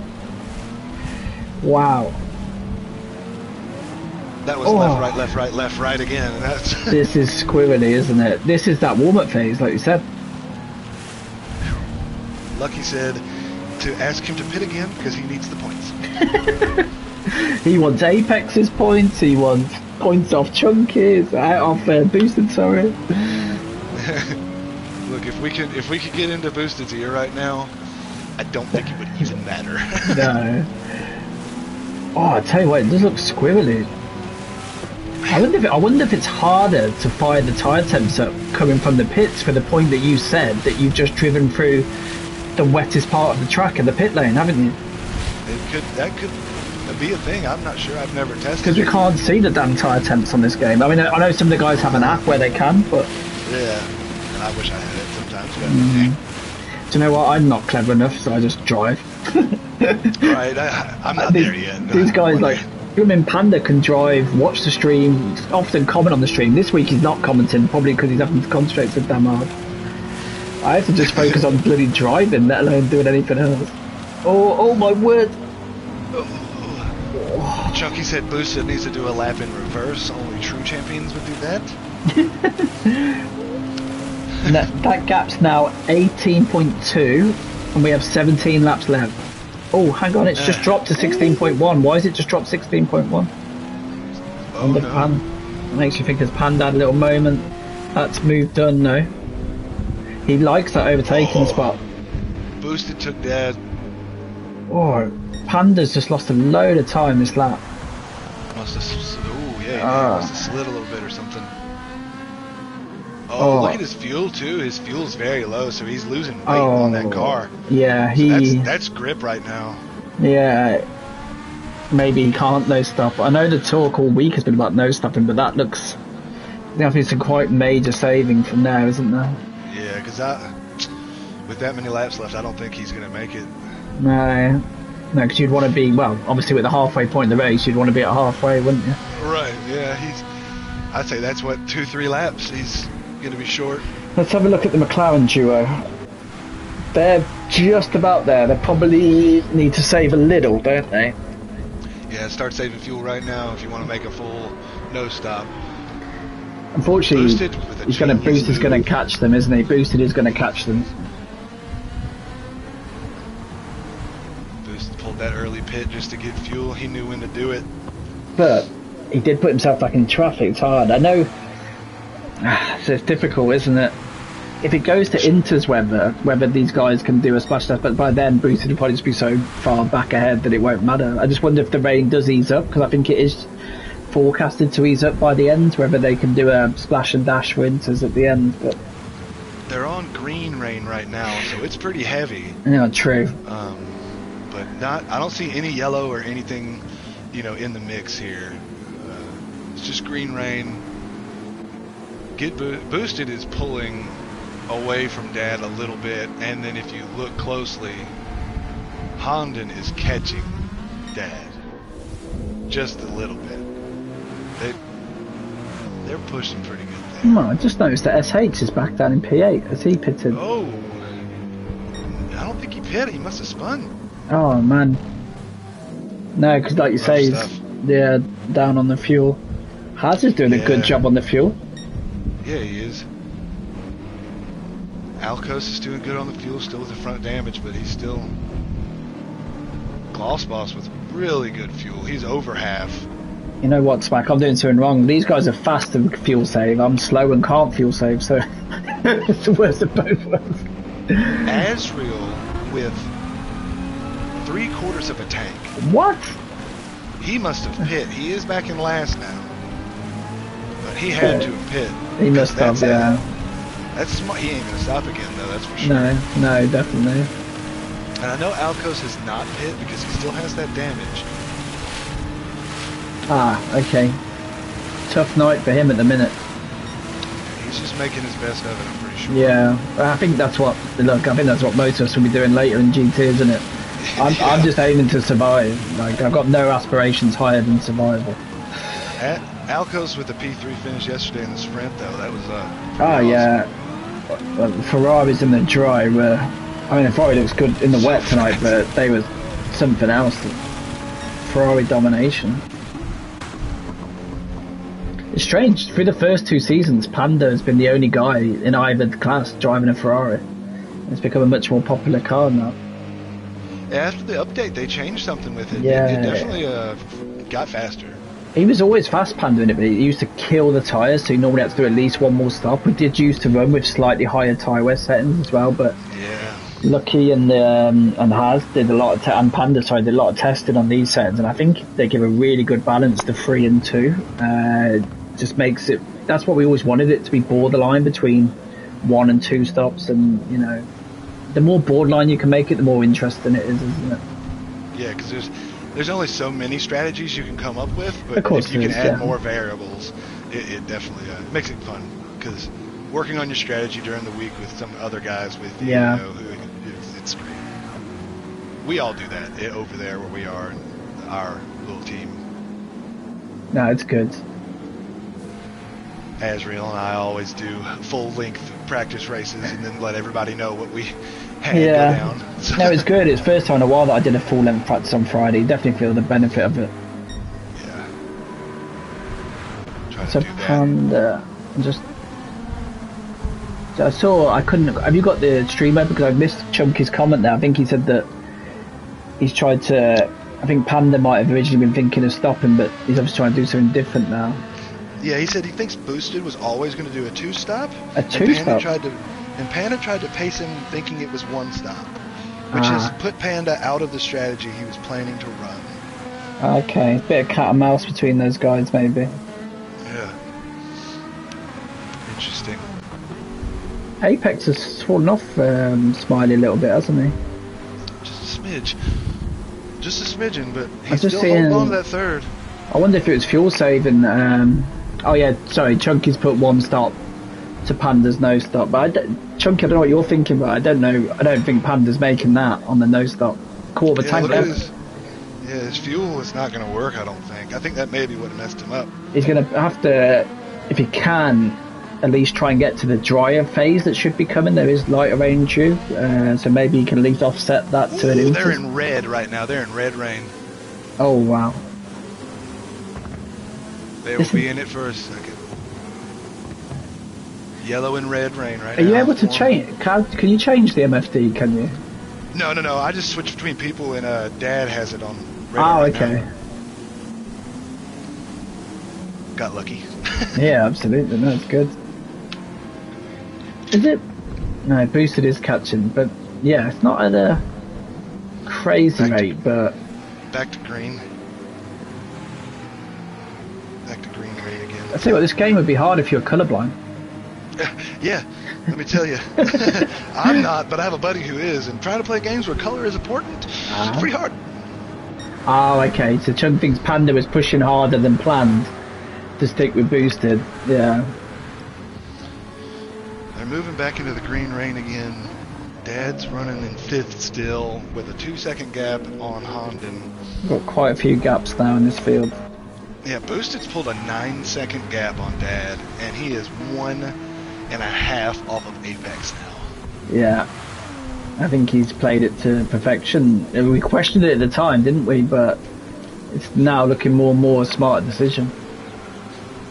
Wow. That was left, right again. And that's this is squirrely, isn't it? This is that warm-up phase, like you said. Lucky said to ask him to pit again because he needs the points. He wants Apex's points. He wants points off Chunky's, off Boosted. Sorry. Look, if we could get into Boosted's ear right now, I don't think it would even matter. No. Oh, I tell you what, it does look squirrely. I wonder if it's harder to fire the tyre temps up coming from the pits for the point that you said that you've just driven through the wettest part of the track in the pit lane, haven't you? That could be a thing. I'm not sure. I've never tested. Because we can't see the damn tyre temps on this game. I mean, I know some of the guys have an app where they can, but yeah, and I wish I had it sometimes. But do you know what? I'm not clever enough, so I just drive. Right, I'm not there yet. These guys like. Panda can drive, watch the stream, often comment on the stream. This week he's not commenting, probably because he's having to concentrate so damn hard. I have to just focus on bloody driving, let alone doing anything else. Oh my word! Oh. Chunky said Boosted needs to do a lap in reverse. Only true champions would do that. that gap's now 18.2, and we have 17 laps left. Oh, hang on, it's just dropped to 16.1. Why is it just dropped 16.1? On the pan. It makes you think his Panda had a little moment. That's move done, no. He likes that overtaking spot. Boosted took Dad. Oh, Panda's just lost a load of time this lap. Must have slid a little bit or something. Oh, look at his fuel too. His fuel's very low, so he's losing weight on that car. Yeah, that's grip right now. Yeah, maybe he can't no stop. I know the talk all week has been about no stopping, but that looks. I think it's a quite major saving from now, isn't there? Yeah, because with that many laps left, I don't think he's going to make it. No, because you'd want to be obviously with the halfway point of the race, you'd want to be at halfway, wouldn't you? Right. Yeah, I'd say that's what 2-3 laps. He's going to be short. Let's have a look at the McLaren duo. They're just about there. They probably need to save a little, don't they? Yeah, start saving fuel right now if you want to make a full no stop. Unfortunately, Boosted's going to catch them, isn't he? Boosted is going to catch them. Boosted pulled that early pit just to get fuel. He knew when to do it. But he did put himself back in traffic. It's hard. I know. So it's difficult, isn't it? If it goes to Inter's whether these guys can do a splash test, but by then Boosted will probably just be so far back ahead that it won't matter. I just wonder if the rain does ease up, because I think it is forecasted to ease up by the end, whether they can do a splash and dash for Inters at the end. But they're on green rain right now, so it's pretty heavy. Yeah, true. But I don't see any yellow or anything, in the mix here. It's just green rain. Boosted is pulling away from Dad a little bit, and then if you look closely, Honden is catching Dad just a little bit. They're pushing pretty good there. I just noticed that SH is back down in P8. Has he pitted? Oh, I don't think he pit. He must have spun. Oh man. No, because like you say, they're down on the fuel. Haas is doing a good job on the fuel. Yeah, he is. Alcos is doing good on the fuel, still with the front damage, but he's still... Gloss Boss with really good fuel. He's over half. You know what, Smack? I'm doing something wrong. These guys are fast to fuel save. I'm slow and can't fuel save, so it's the worst of both worlds. Azriel with 3/4 of a tank. What? He must have pit. He is back in last now. But he had to have pit. He must have, yeah. That's smart. He ain't going to stop again, though, that's for sure. No, definitely. And I know Alcos has not pit because he still has that damage. Ah, okay. Tough night for him at the minute. He's just making his best of it, I'm pretty sure. Yeah, I think that's what most of us will be doing later in GT, isn't it? I'm just aiming to survive. Like, I've got no aspirations higher than survival. Alcos with the P3 finish yesterday in the sprint, though, that was awesome. Yeah. Well, Ferraris in the dry were... I mean, the Ferrari looks good in the wet tonight, but they were something else. Ferrari domination. It's strange. Through the first 2 seasons, Panda has been the only guy in either class driving a Ferrari. It's become a much more popular car now. After the update, they changed something with it. Yeah. It definitely got faster. He was always fast pandaing it, but he used to kill the tyres, so he normally had to do at least one more stop. We did used to run with slightly higher tyre wear settings as well, but yeah. Lucky and Haas did a lot of and Panda did a lot of testing on these settings, and I think they give a really good balance to 3 and 2. Just makes it. That's what we always wanted it to be, borderline between 1 and 2 stops, and you know, the more borderline you can make it, the more interesting it is, isn't it? Yeah, because there's only so many strategies you can come up with, but of course if you can add more variables, it definitely makes it fun. Because working on your strategy during the week with some other guys with you, yeah. You know, it's great. We all do that over there where we are in our little team. No, it's good. Azriel and I always do full-length practice races and then let everybody know what we had go down. So. No, it's good. It's the first time in a while that I did a full-length practice on Friday. Definitely feel the benefit of it. Yeah. So Panda, I couldn't. Have you got the stream open? Because I missed Chunky's comment there. I think he said that he's tried to. I think Panda might have originally been thinking of stopping, but he's obviously trying to do something different now. Yeah, he said he thinks Boosted was always going to do a 2-stop. A 2-stop? And Panda tried to pace him thinking it was 1 stop, which has put Panda out of the strategy he was planning to run. Okay, bit of cat and mouse between those guys, maybe. Yeah. Interesting. Apex has fallen off Smiley a little bit, hasn't he? Just a smidge. Just a smidgen, but he's still holding on to that 3rd. I wonder if it was fuel saving. Oh yeah, sorry, Chunky's put 1 stop to Panda's no stop. But Chunky, I don't know what you're thinking, but I don't know. I don't think Panda's making that on the no stop. Quarter of a tank. His fuel is not going to work, I don't think. I think that may be what messed him up. He's going to have to, if he can, at least try and get to the drier phase that should be coming. There is lighter rain due, so maybe he can at least offset that to an They're in red right now. They're in red rain. Oh wow. They will be in it for a second. Yellow and red rain right now. Are you able to change? Can you change the MFD? Can you? No. I just switch between people, and Dad has it on red. Oh, okay. Now. Got lucky. Yeah, absolutely. No, it's good. Is it? No, Boosted is catching, but yeah, it's not at a crazy rate, but... Back to green. Back to green rain again. I tell you what, this game would be hard if you're colourblind. Yeah, let me tell you. I'm not, but I have a buddy who is, and trying to play games where color is important, it's pretty hard. Oh, okay, so Chunk thinks Panda was pushing harder than planned to stick with Boosted, yeah. They're moving back into the green rain again. Dad's running in 5th still, with a 2-second gap on Honden. Got quite a few gaps now in this field. Yeah, Boosted's pulled a 9-second gap on Dad, and he is 1.5 off of Apex now. Yeah. I think he's played it to perfection. We questioned it at the time, didn't we? But it's now looking more and more a smart decision.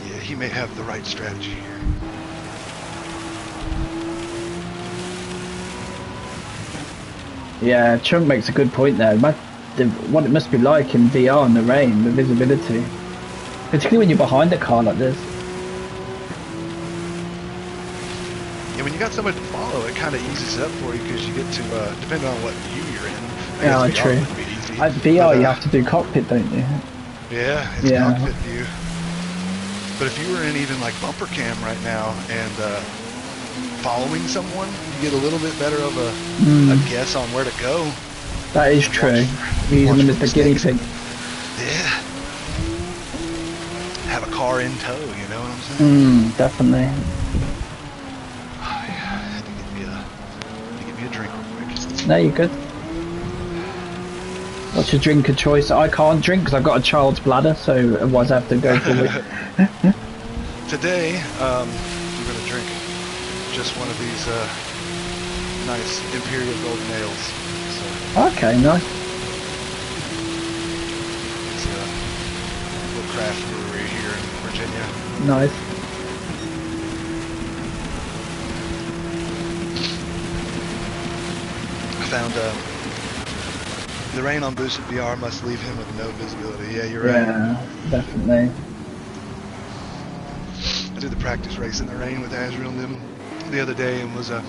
Yeah, he may have the right strategy here. Yeah, Chunk makes a good point there. What it must be like in VR in the rain, the visibility. Particularly when you're behind a car like this. Yeah, when you got somebody to follow, it kind of eases up for you because you get to, depending on what view you're in. Yeah, true. At VR, you have to do cockpit, don't you? Yeah, it's cockpit view. But if you were in even like bumper cam right now and following someone, you get a little bit better of a guess on where to go. That is true. Using them as the guinea pig. Yeah. Have a car in tow, you know what I'm saying? Definitely. Oh, yeah. Let me get me a drink real quick. No, you're good. What's your drink of choice? I can't drink because I've got a child's bladder, so otherwise I have to go for it. Today, I'm going to drink just one of these nice Imperial Golden Ales. So, okay, nice. it's a little craft brewery here in Virginia. Nice. I found the rain on boosted VR must leave him with no visibility. Yeah, you're right. Yeah, definitely. I did the practice race in the rain with Azrael and them the other day and was a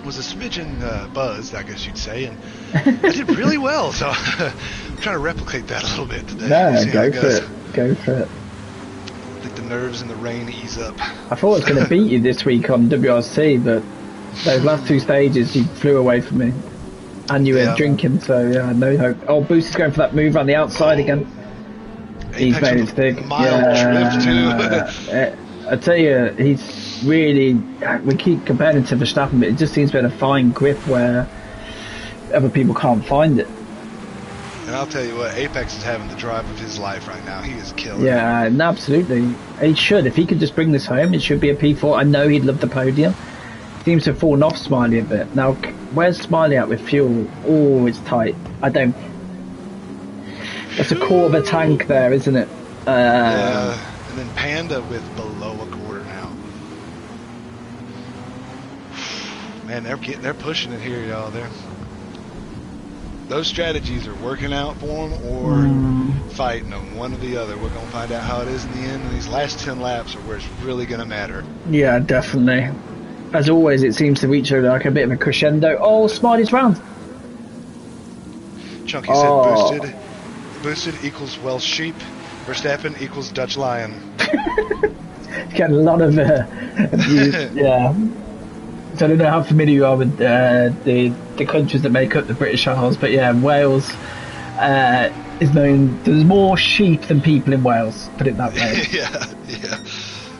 smidgen buzzed, I guess you'd say, and I did really well. So I'm trying to replicate that a little bit today. Yeah, go for it. Go for it. I think the nerves in the rain ease up. I thought I was going to beat you this week on WRC, but those last two stages you flew away from me. And you were drinking, so yeah, no hope. Oh, Boost is going for that move around the outside again. He's made it big. Mild drift too. I tell you, he's really. We keep comparing him to Verstappen, but it just seems to be a fine grip where other people can't find it. And I'll tell you what, Apex is having the drive of his life right now. He is killing it. Yeah, no, absolutely. He should. If he could just bring this home, it should be a P4. I know he'd love the podium. Seems to have fallen off Smiley a bit. Now, where's Smiley at with fuel? Oh, it's tight. I don't... It's a quarter of a tank there, isn't it? Yeah, and then Panda with below a quarter now. Man, they're pushing it here, y'all. Those strategies are working out for them or fighting them, one or the other. We're going to find out how it is in the end, and these last 10 laps are where it's really going to matter. Yeah, definitely. As always, it seems to reach like a bit of a crescendo. Oh, Smiley's round. Chunky said boosted equals Welsh sheep. Verstappen equals Dutch lion. Get a lot of abuse. Yeah. So I don't know how familiar you are with the countries that make up the British Isles, but yeah, Wales is known. There's more sheep than people in Wales. Put it that way.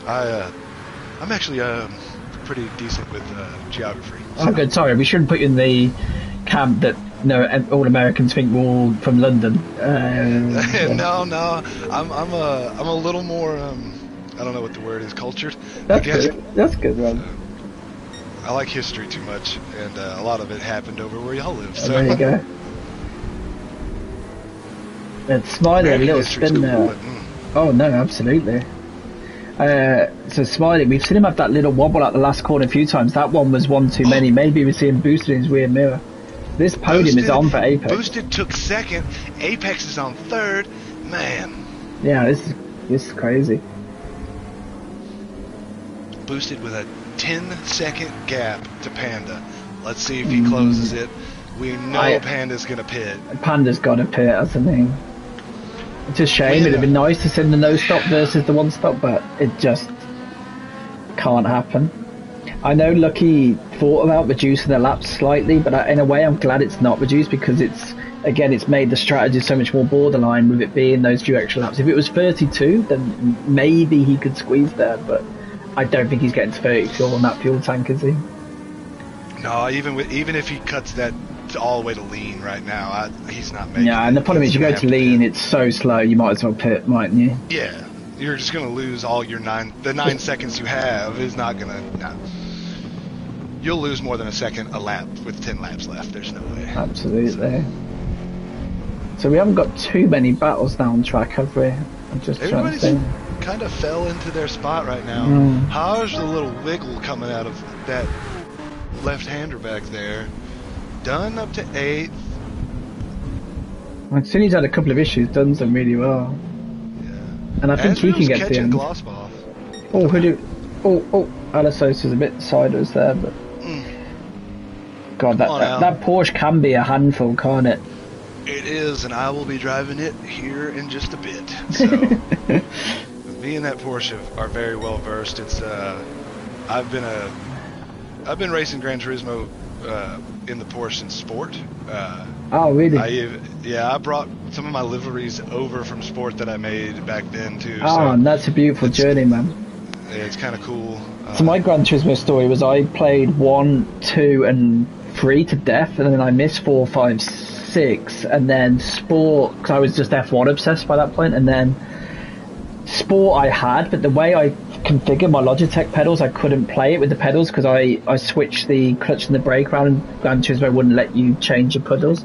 yeah. I'm actually pretty decent with geography. So. Oh, good. Sorry, we shouldn't put you in the camp that all Americans think we're all from London. No, I'm a little more. I don't know what the word is. Cultured. That's good. That's good, man. I like history too much, and a lot of it happened over where y'all live. So. There you go. It's Smiley, a little spin there. Oh no, absolutely. So Smiley, we've seen him have that little wobble at the last corner a few times. That one was one too many. Maybe we're seeing Boosted in his rear mirror. This podium is on for Apex. Boosted took second. Apex is on third. Man. Yeah, this is crazy. Boosted with a 10-second gap to Panda. Let's see if he closes it. We know Panda's going to pit. Panda's got to pit, hasn't he? It's a shame. It'd have been nice to send the no stop versus the one stop, but it just can't happen. I know Lucky thought about reducing the laps slightly, but in a way I'm glad it's not reduced because it's made the strategy so much more borderline with it being those few extra laps. If it was 32, then maybe he could squeeze there, but I don't think he's getting to 30 fuel on that fuel tank, is he? No, even if he cuts that moved all the way to lean right now. He's not making Yeah, and the problem is you go to lean, it's so slow, you might as well pit, mightn't you? Yeah, you're just going to lose all your 9 seconds you have is not going to, no. You'll lose more than a second a lap with 10 laps left, there's no way. Absolutely. So we haven't got too many battles down track, have we? I'm just trying to think. Kind of fell into their spot right now. How's the little wiggle coming out of that left-hander back there? Dunn up to 8th. Well, Sunny's had a couple of issues, Dunn's done really well. Yeah. And I think he can get to the end. Glossball. Oh, Alasos is a bit sideways there, but God, that Porsche can be a handful, can't it? It is, and I will be driving it here in just a bit. So, me and that Porsche are very well versed. It's I've been racing Gran Turismo in the Porsche in sport. Oh, really? I brought some of my liveries over from sport that I made back then too. Oh, so and that's a beautiful journey, man. It's kind of cool. So my Gran Turismo story was I played 1, 2, and 3 to death, and then I missed 4, 5, 6, and then sport, because I was just F1 obsessed by that point, and then sport I had, but the way I configured my Logitech pedals, I couldn't play it with the pedals because I switched the clutch and the brake around, and Gran Turismo wouldn't let you change your pedals.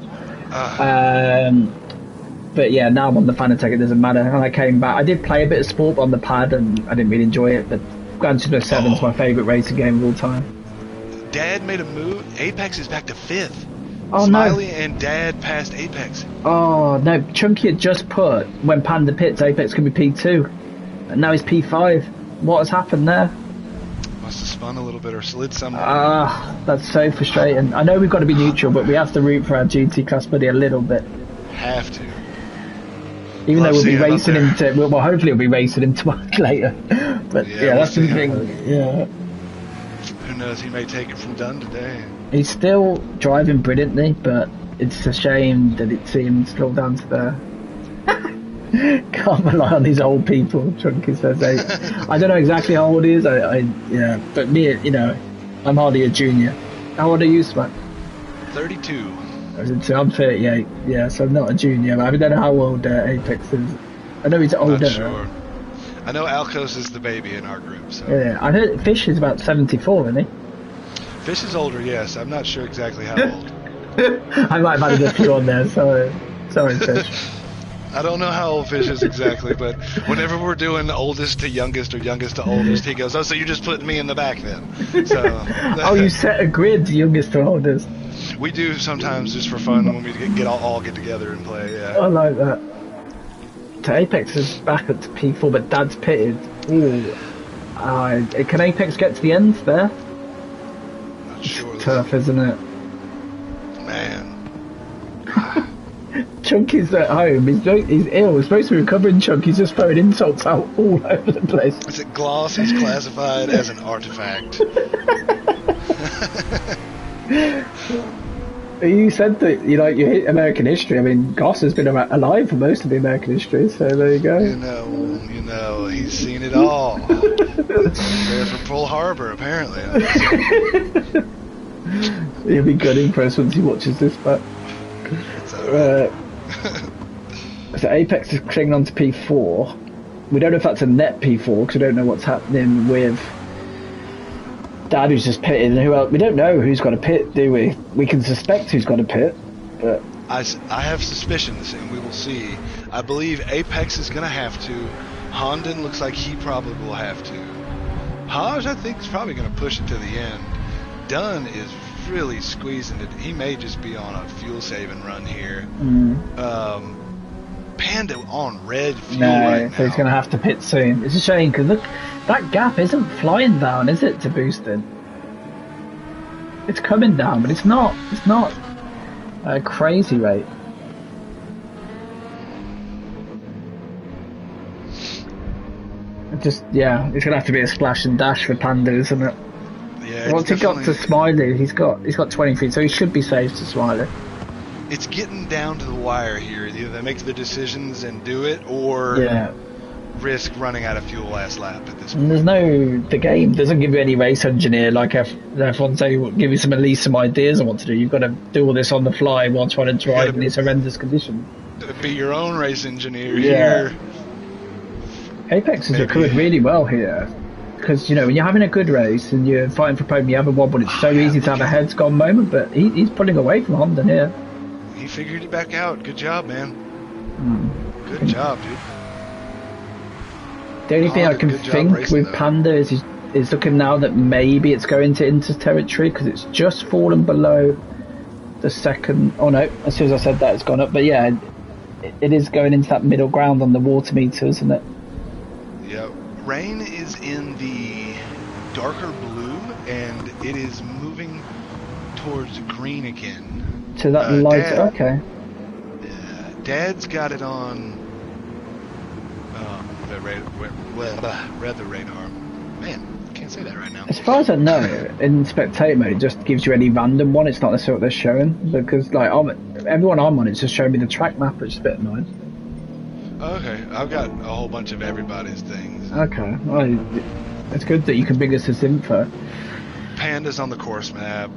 But yeah, now I'm on the Fanatec, it doesn't matter. And I came back, I did play a bit of sport on the pad and I didn't really enjoy it, but Gran Turismo 7 is my favourite racing game of all time. Dad made a move, Apex is back to 5th. Oh, Smiley no. and Dad passed Apex. Oh no, Chunky had just put, when Panda pits, Apex can be P2, and now he's P5. What has happened there? Must have spun a little bit or slid somewhere. That's so frustrating. I know we've got to be neutral, but we have to root for our GT class buddy a little bit. Have to. Even though we'll be racing him to, well, hopefully we'll be racing him tomorrow later. But yeah, that's the thing. Yeah. Who knows? He may take it from Dunn today. He's still driving brilliantly, but it's a shame that it seems still down to the. Can't rely on these old people. Chunky says, I don't know exactly how old he is. But me, I'm hardly a junior. How old are you, Smack? 32. I'm 38. Yeah, so I'm not a junior. I don't know how old Apex is. I know he's older. Not sure. I know Alcos is the baby in our group. So. Yeah, I heard Fish is about 74, isn't he? Fish is older, yes. I'm not sure exactly how old. I might have added a few on there. Sorry, Fish. I don't know how old Fish is exactly, but whenever we're doing oldest to youngest or youngest to oldest, he goes, "Oh, so you're just putting me in the back then?" So. Oh, you set a grid, youngest to oldest. We do sometimes just for fun when we all get together and play. Yeah. I like that. So Apex is back up to P4, but Dad's pitted. Ooh. Can Apex get to the end there? Not sure. It's tough, isn't it? Man. Chunky's at home. He's ill. We're supposed to be recovering Chunk. He's just throwing insults out all over the place. Is it gloss? He's classified as an artifact. You said that you hit American history. I mean, Goss has been alive for most of the American history, so there you go. You know, he's seen it all. There from Pearl Harbor, apparently. He'll be gunning for us once he watches this back. So Apex is clinging on to P4. We don't know if that's a net P4 because we don't know what's happening with Dad, who's just pitted, and who else? We don't know who's got a pit, do we? We can suspect who's got a pit, but I have suspicions, and we will see. I believe Apex is going to have to. Honden looks like he probably will have to. Haj, I think, is probably going to push it to the end. Dunn is really squeezing it. He may just be on a fuel saving run here. Panda on red fuel right now. So he's going to have to pit soon. It's a shame because look, that gap isn't flying down, is it, to boosted? It's coming down, but it's not a crazy rate. It's going to have to be a splash and dash for Panda, isn't it? Yeah. Once he got to Smiley, he's got 23, so he should be safe to Smiley. It's getting down to the wire here. Either they make the decisions and do it, or risk running out of fuel last lap at this And point. there's the game doesn't give you any race engineer like F1 say, give you at least some ideas on what to do. You've got to do all this on the fly while trying to drive in these horrendous conditions. Be your own race engineer Yeah. here. Apex has recruited really well here. Because, you know, when you're having a good race and you're fighting for podium, you have a wobble, it's so easy to have a heads gone moment, but he's pulling away from Honda here. He figured it back out. Good job, man. Good job, dude. The only thing I can think with Panda is looking now that maybe it's going to Inter's territory because it's just fallen below the second. Oh no, as soon as I said that, it's gone up. But yeah, it is going into that middle ground on the water meter, isn't it? Yeah. Rain is in the darker blue, and it is moving towards green again. To that light, okay. Dad's got it on the radar. Man, I can't say that right now. As far as I know, in spectator mode, it just gives you any random one. It's not necessarily what they're showing because, like, everyone I'm on, it's just showing me the track map, which is a bit annoying. Okay, I've got a whole bunch of everybody's things. Okay, well, it's good that you can bring us this info. Panda's on the course map,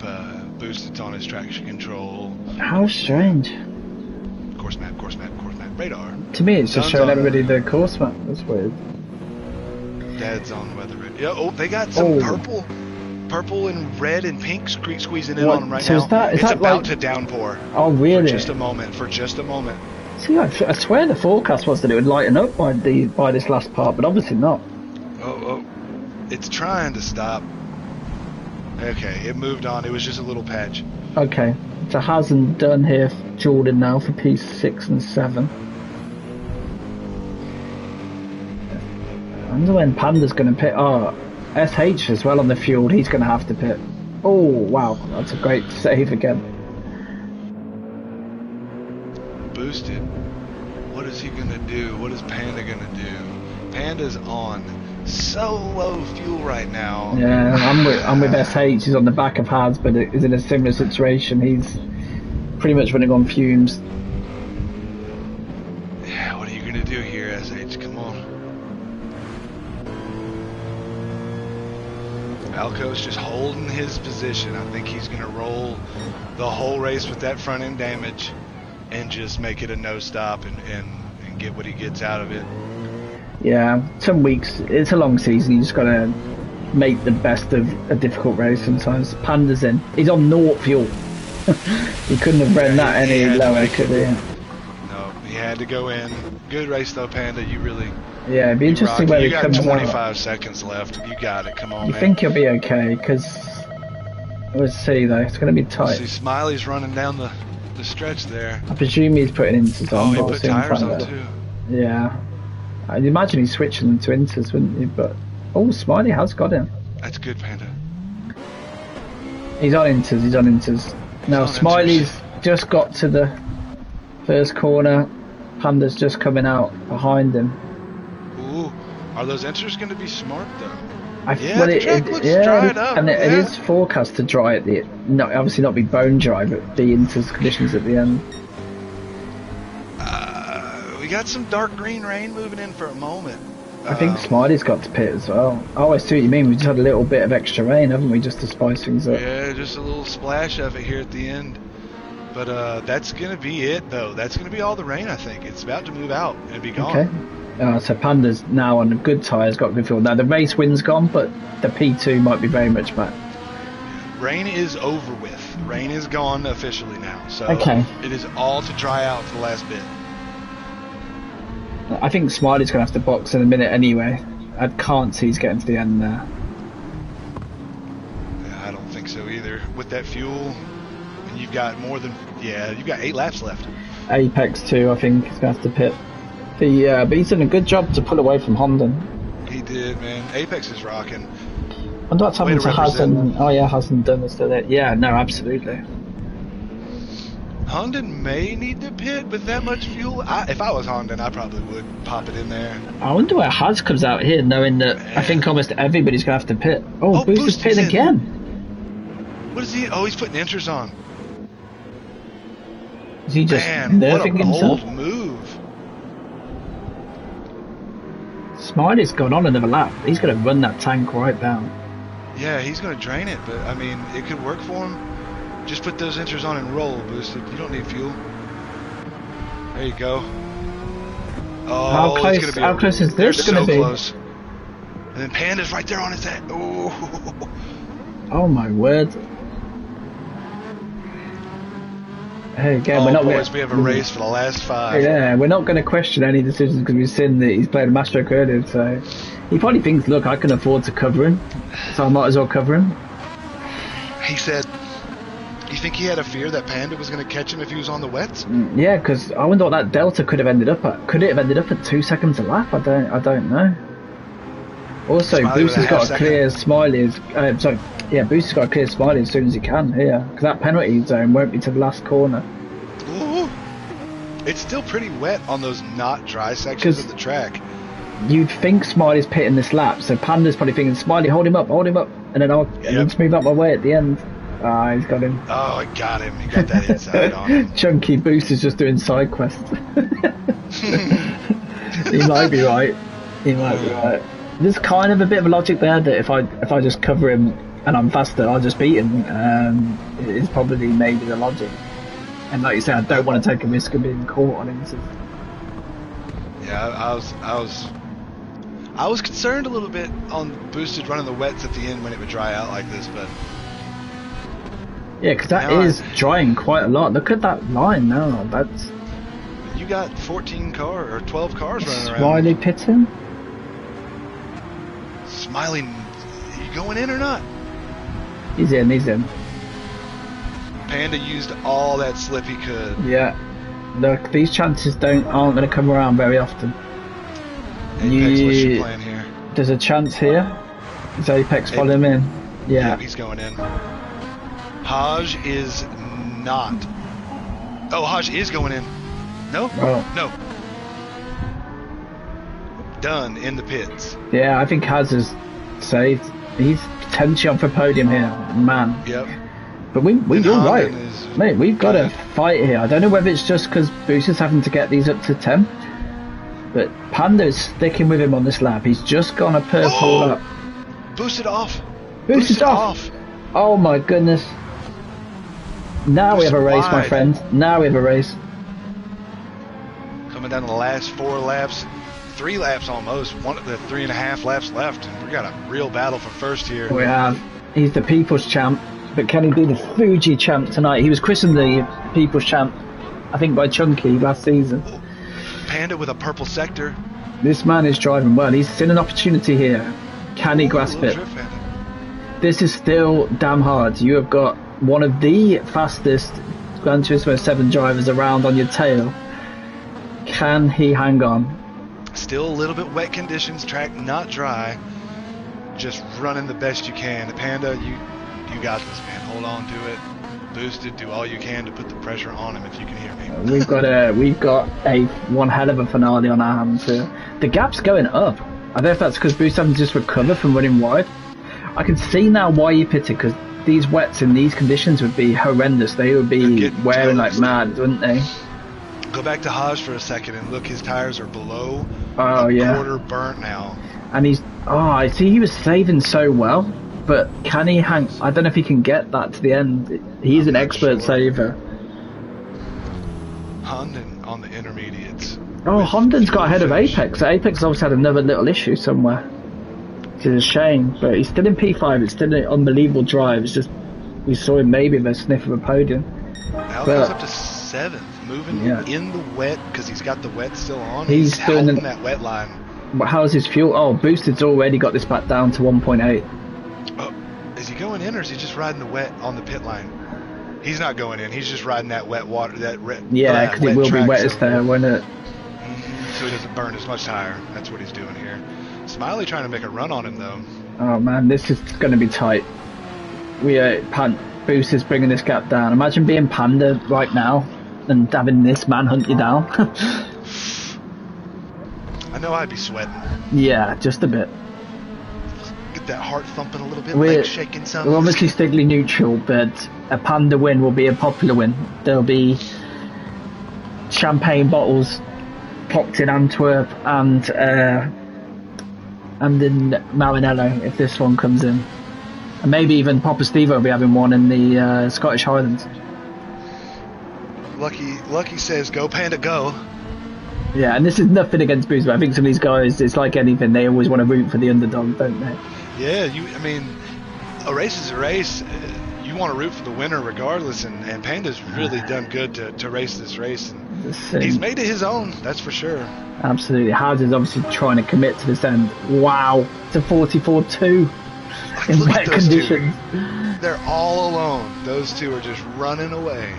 Boosted's on his traction control. How strange. Course map, radar. To me, it's just showing everybody the course map. That's weird. Dad's on weather radar. Yeah, oh, they got some purple and red and pink squeezing in on them right now. It's about to downpour. Oh, really? For just a moment. See, I swear the forecast was that it would lighten up by this last part, but obviously not. Oh, it's trying to stop. Okay, it moved on. It was just a little patch. Okay, so hasn't done here, Jordan now for P6 and 7. I wonder when Panda's going to pit. Oh, SH as well on the fuel. He's going to have to pit. Oh, wow, that's a great save again. Boosted. What is he gonna do? What is Panda gonna do? Panda's on so low fuel right now. Yeah, I'm with SH. He's on the back of Haz, but is in a similar situation. He's pretty much running on fumes. Yeah, what are you gonna do here, SH? Come on. Alco's just holding his position. I think he's gonna roll the whole race with that front end damage and just make it a no stop and get what he gets out of it. Yeah, some weeks, it's a long season, you just gotta make the best of a difficult race sometimes. Panda's in. He's on naught fuel. He couldn't have ran that any lower, could he? No, he had to go in. Good race though, Panda. You really... Yeah, it'd be interesting where he comes out. You got 25 seconds left. You got it. Come on, man. You think he'll be okay, because... We'll see though, it's going to be tight. See, Smiley's running down the stretch there. I presume he's putting Inters on. Oh, he put tires on too. Yeah. I'd imagine he's switching them to Inters, wouldn't he? But oh, Smiley has got him. That's good, Panda. He's on Inters. Now Smiley's just got to the first corner. Panda's just coming out behind him. Ooh, are those Inters going to be smart though? The track looks dried up. And it is forecast to dry at the obviously not be bone dry, but be into conditions at the end. We got some dark green rain moving in for a moment. I think Smiley's got to pit as well. Oh, I see what you mean. We just had a little bit of extra rain, haven't we, just to spice things up? Yeah, just a little splash of it here at the end. But that's going to be it, though. That's going to be all the rain, I think. It's about to move out and be gone. Okay. So Panda's now on good tyres, got good fuel. Now the race wind's gone, but the P2 might be very much back. Rain is over with. Rain is gone officially now. So it is all to dry out for the last bit. I think Smiley's going to have to box in a minute anyway. I can't see he's getting to the end there. Yeah, I don't think so either. With that fuel, and you've got you've got 8 laps left. Apex 2, I think, is going to have to pit. But he's done a good job to pull away from Honda. He did, man. Apex is rocking. I wonder what's happened to Hazen. Oh yeah, Hazen done this to that. Yeah, no, absolutely. Honda may need to pit with that much fuel. If I was Honda, I probably would pop it in there. I wonder where Haz comes out here, knowing that I think almost everybody's going to have to pit. Oh, Booster's pitting again. What is he? Oh, he's putting Inters on. Is he just nerfing himself? Bold move. Smiley's gone on another lap. He's going to run that tank right down. Yeah, he's going to drain it, but I mean, it could work for him. Just put those inters on and roll, Boosted. You don't need fuel. There you go. Oh, how close is this going to be? Close. And then Panda's right there on his head. Ooh. Oh my word. Hey, again, we're not boys, we have a race for the last 5. Yeah, we're not going to question any decisions because we've seen that he's played a master earlier, so he probably thinks, look, I can afford to cover him, so I might as well cover him. He said, you think he had a fear that Panda was going to catch him if he was on the wets? Yeah, because I wonder what that delta could have ended up at. Could it have ended up at 2 seconds a lap? I don't know. Also, Booster's got to clear Smiley's. Booster's got to clear Smiley as soon as he can here, because that penalty zone won't be to the last corner. Ooh. It's still pretty wet on those not dry sections of the track. You'd think Smiley's pitting this lap, so Panda's probably thinking, Smiley, hold him up, and then I'll smooth up my way at the end. Ah, he's got him. Oh, I got him. He got that inside on him. Chunky Booster's just doing side quests. He might be right. There's kind of a bit of logic there that if I just cover him and I'm faster, I'll just beat him. It is probably maybe the logic. And like you say, I don't want to take a risk of being caught on him. Yeah, I was concerned a little bit on Boosted running the wets at the end when it would dry out like this, but yeah, because that is drying quite a lot. Look at that line now. That's you got 14 cars or 12 cars running around. Smiley pitting. Smiley, you going in or not? He's in. Panda used all that slip he could. Yeah. Look, these chances aren't going to come around very often. Apex, what's your plan here? There's a chance here. Is Apex following him in? Yeah. Yep, he's going in. Haj is not. Oh, Haj is going in. No? Oh. No. Done in the pits. Yeah, I think Haz is saved. He's potentially on for podium here, man. Yep. But you're right, mate. We've got a fight here. I don't know whether it's just because Booster's having to get these up to 10, but Panda is sticking with him on this lap. He's just gone a purple lap. Boosted off. Boosted off. Oh my goodness. Now we have a race, my friend. Now we have a race. Coming down to the last 4 laps. 3 laps almost, one of the 3.5 laps left, and we got a real battle for first here. We have. He's the People's Champ, but can he be the Fuji Champ tonight? He was christened the People's Champ, I think, by Chunky last season. Panda with a purple sector. This man is driving well. He's seen an opportunity here. Can he grasp it? This is still damn hard. You have got one of the fastest Gran Turismo 7 drivers around on your tail. Can he hang on? Still a little bit wet conditions, track not dry. Just running the best you can. Panda, you got this, man. Hold on to it. Boosted, do all you can to put the pressure on him if you can hear me. We've got a one hell of a finale on our hands here. The gap's going up. I don't know if that's because Boost hasn't just recovered from running wide. I can see now why he pitted, because these wets in these conditions would be horrendous. They would be wearing like mad, wouldn't they? Go back to Haj for a second and look, his tires are below quarter burnt now. And I see he was saving so well, but can he hang? I don't know if he can get that to the end. He's an expert saver. Hunden on the intermediates. Oh, Honden's got ahead of Apex. Apex obviously had another little issue somewhere. Which is a shame, but he's still in P5. It's still an unbelievable drive. It's just, we saw him maybe with a sniff of a podium. Now goes up to 7th. Moving in the wet because he's got the wet still on. He's doing that wet line. But how's his fuel? Oh, Boosted's already got this back down to 1.8. Oh, is he going in or is he just riding the wet on the pit line? He's not going in. He's just riding that wet water. Yeah, because it will be wettest there, won't it? So he doesn't burn as much tire. That's what he's doing here. Smiley trying to make a run on him though. Oh man, this is going to be tight. Boost is bringing this gap down. Imagine being Panda right now and having this man hunt you down. I know I'd be sweating. Yeah, just a bit. Get that heart thumping a little bit, leg shaking something. We're obviously Stigley neutral, but a Panda win will be a popular win. There'll be champagne bottles popped in Antwerp and and in Maranello if this one comes in. And maybe even Papa Steve will be having one in the Scottish Highlands. Lucky says, "Go Panda, go." Yeah, and this is nothing against Boost, but I think some of these guys, it's like anything, they always want to root for the underdog, don't they? Yeah, I mean, a race is a race. You want to root for the winner regardless, and Panda's really done good to race this race. And he's made it his own, that's for sure. Absolutely. Howard is obviously trying to commit to this end. Wow, it's a 44-2 in wet conditions. They're all alone. Those two are just running away.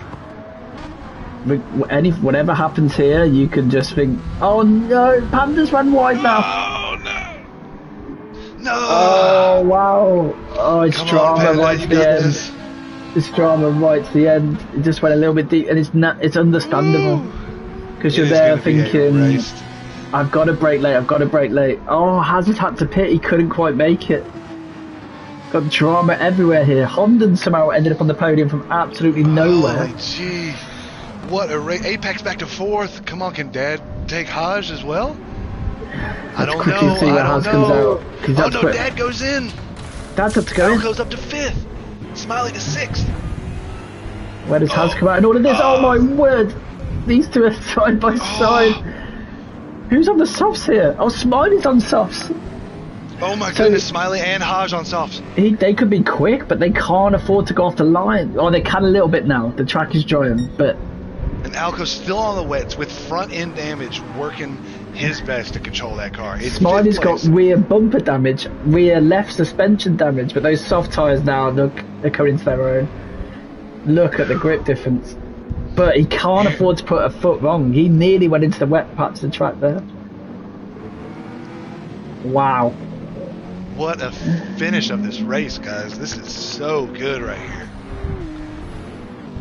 Whatever happens here, you can just think, oh no, Panda's run wide now. Oh no! No! Oh wow! Oh, it's drama right to the end. It's drama right to the end. It just went a little bit deep, and it's understandable because you're there thinking, I've got to brake late. I've got to brake late. Oh, Hazard had to pit. He couldn't quite make it. Got drama everywhere here. Honda somehow ended up on the podium from absolutely nowhere. Oh, gee. What a race. Apex back to 4th. Come on, can Dad take Haj as well? I don't know. See where Haj comes out. Oh no, Dad goes in. Dad's up to go in. goes up to 5th. Smiley to 6th. Where does Haj come out in all of this? Oh my word. These two are side by side. Who's on the softs here? Oh, Smiley's on softs. Oh my goodness, Smiley and Haj on softs. They could be quick, but they can't afford to go off the line. Or they can a little bit now. The track is drying, but... And Alco's still on the wets with front end damage, working his best to control that car. Smiley's got rear bumper damage, rear left suspension damage, but those soft tyres now, look, they're coming to their own. Look at the grip difference. But he can't afford to put a foot wrong. He nearly went into the wet patch of the track there. Wow. What a finish of this race, guys. This is so good right here.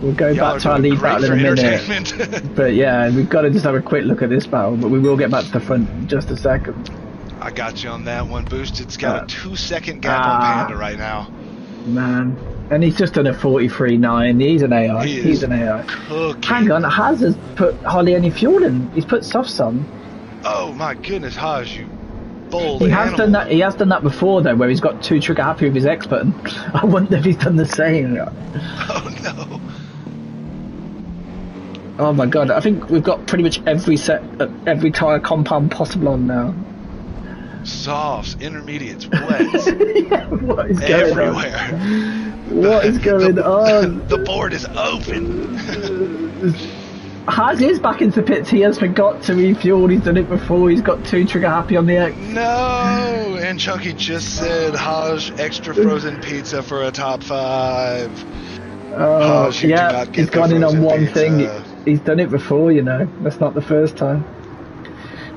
We'll go back to our lead battle in a minute. But yeah, we've got to just have a quick look at this battle, but we will get back to the front in just a second. I got you on that one. Boosted's got a 2-second gap on Panda right now. Man. And he's just done a 43.9. He's an AI. He's an AI. Cooking. Hang on, Haz has put hardly any fuel in. He's put softs on. Oh my goodness, Haj, you bold He animal. has done that. He has done that before though, where he's got 2 trigger happy with his X button. I wonder if he's done the same. Oh no. Oh my god, I think we've got pretty much every tyre compound possible on now. Softs, intermediates, wets. Yeah, what is going everywhere. On? What is going on? The board is open. Haz is back into pits. He has forgot to refuel. He's done it before. He's got 2 trigger happy on the X. No, and Chunky just said Haj extra frozen pizza for a top 5. Oh, yeah, he's gone in on one thing. He's done it before, you know. That's not the first time.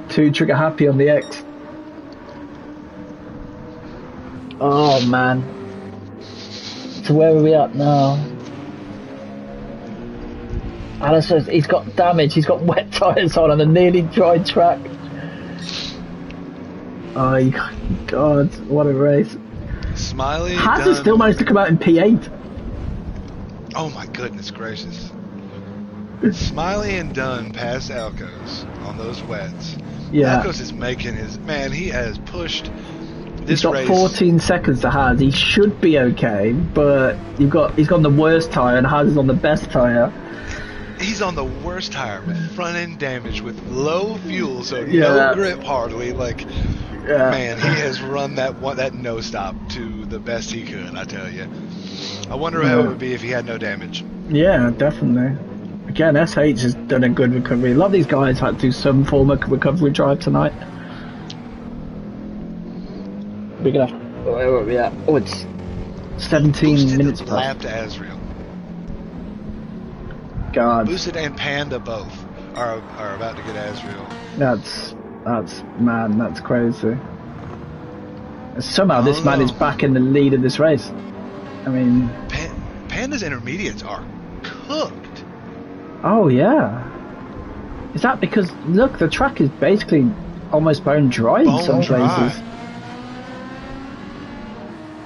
2 trigger happy on the X. Oh man. So where are we at now? Alice says he's got damage. He's got wet tyres on a nearly dry track. Oh god, what a race. Smiley Has still managed to come out in P8. Oh my goodness gracious. Smiley and Dunn pass Alcos on those wets. Yeah. Alcos is making his... Man, he has pushed He's this got race. 14 seconds to Haz. He should be okay, but he's got on the worst tyre and Haz is on the best tyre. He's on the worst tyre with front end damage with low fuel, so no grip hardly. Man, he has run that no stop to the best he could, I tell you. I wonder how it would be if he had no damage. Yeah, definitely. Again, SH has done a good recovery. A lot of these guys had to do some form of recovery drive tonight. We're gonna have, where are we at? Oh, it's 17 Boosted minutes lap past. to Azrael. God. Boosted and Panda both are about to get Azrael. That's man, that's crazy. Somehow this man is back in the lead of this race. I mean... Panda's intermediates are cooked. Oh, yeah. Is that because, look, the track is basically almost bone dry in some places.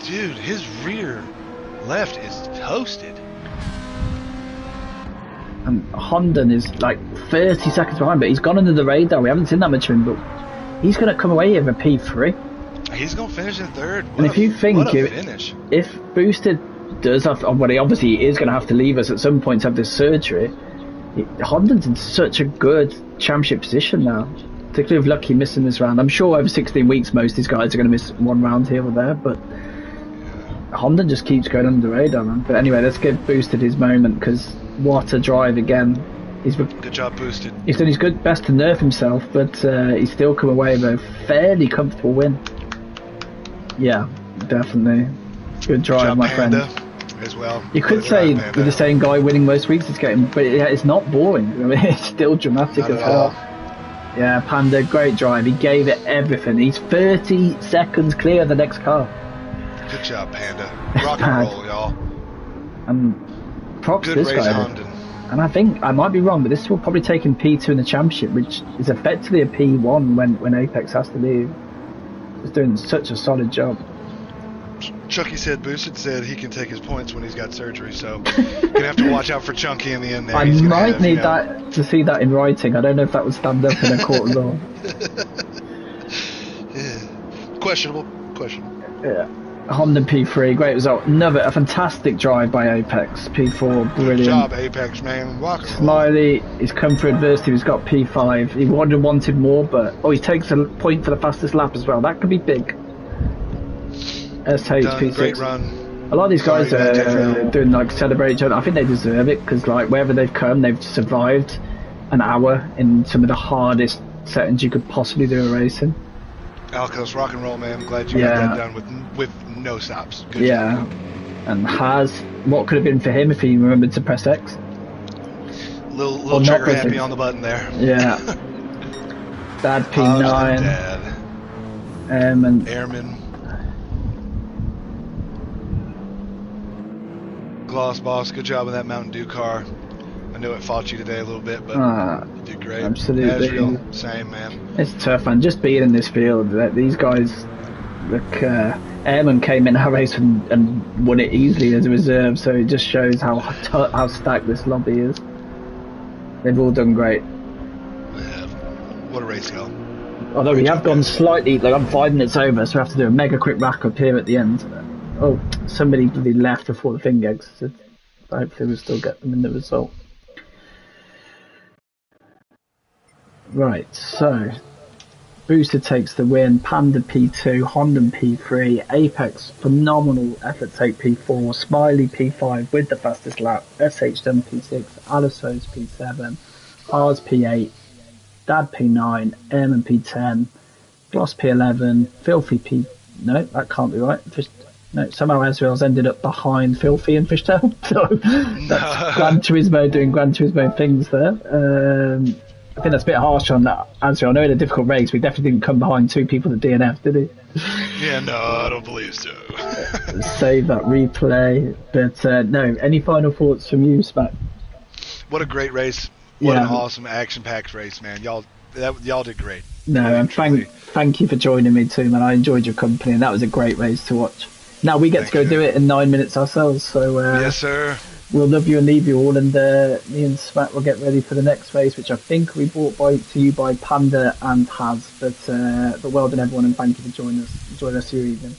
Dude, his rear left is toasted. And Honda is like 30 seconds behind, but he's gone under the radar. We haven't seen that much of him, but he's going to come away with a P3. He's gonna finish in third. And if you think what a finish. If Boosted does have, well, he obviously is going to have to leave us at some point to have this surgery. Honda's in such a good championship position now, particularly with Lucky missing this round. I'm sure over 16 weeks most of these guys are going to miss one round here or there, but Honda just keeps going under the radar, man. But anyway, let's give Boosted his moment, because what a drive again. Good job, Boosted. He's done his best to nerf himself, but he's still come away with a fairly comfortable win. Yeah, definitely. Good drive, my friend. As well. You could say with the same guy winning most weeks it's getting, but it's not boring. I mean, it's still dramatic as hell. Yeah, Panda, great drive. He gave it everything. He's 30 seconds clear of the next car. Good job, Panda. Rock and roll, y'all. And props good to this race, guy. Honda. And I think I might be wrong, but this will probably take him P2 in the championship, which is effectively a P1 when Apex has to leave. He's doing such a solid job. Chucky said Boosted said he can take his points when he's got surgery, so gonna have to watch out for Chunky in the end there. I might need that to see that in writing. I don't know if that would stand up in a court of law. Yeah. Questionable. Yeah. Honda P3, great result. A fantastic drive by Apex. P4, brilliant. Good job, Apex, man. Smiley, he's come through adversity. He's got P5. He wanted more, but he takes a point for the fastest lap as well. That could be big. SH P6. Great run. A lot of these guys are doing like celebrate each other. I think they deserve it, because like wherever they've come, they've survived an hour in some of the hardest settings you could possibly do a race in. Alcos, rock and roll, man. I'm glad you got that done with no stops. Good job. And what could have been for him if he remembered to press X? Little trigger happy on the button there. Yeah. Dad P9. Dad. Airman. Gloss Boss, good job in that Mountain Dew car. I know it fought you today a little bit, but you did great. Absolutely. Ezreal, same, man. It's tough, man. Just being in this field, these guys, look, Airman came in our race and won it easily as a reserve, so it just shows how stacked this lobby is. They've all done great. Yeah. What a race, y'all. Although we have gone slightly, like I'm 5 minutes over, so we have to do a mega quick wrap up here at the end. Oh, somebody bloody left before the thing exited. Hopefully we'll still get them in the result. Right, so Booster takes the win, Panda P2, Honda P3, Apex, phenomenal effort take P4, Smiley P5 with the fastest lap, SH done P6, Alisos P7, Ars P8, Dad P9, Airman P10, Gloss P11, Filthy P... No, that can't be right. No, somehow Ezreal's ended up behind Filthy and Fishtail. So that's Gran Turismo doing Gran Turismo things there. I think that's a bit harsh on that Ezreal. I know in a difficult race, we definitely didn't come behind 2 people at DNF, did he? Yeah, no, I don't believe so. Save that replay. But no, any final thoughts from you, Smack? What a great race. What an awesome action-packed race, man. Y'all did great. No, and thank you for joining me too, man. I enjoyed your company, and that was a great race to watch. Now we get to go do it in 9 minutes ourselves, so yes, sir. We'll love you and leave you all, and me and Smack will get ready for the next race, which I think we brought to you by Panda and Haz. But well done, everyone, and thank you for joining us. Enjoy the rest of your evening.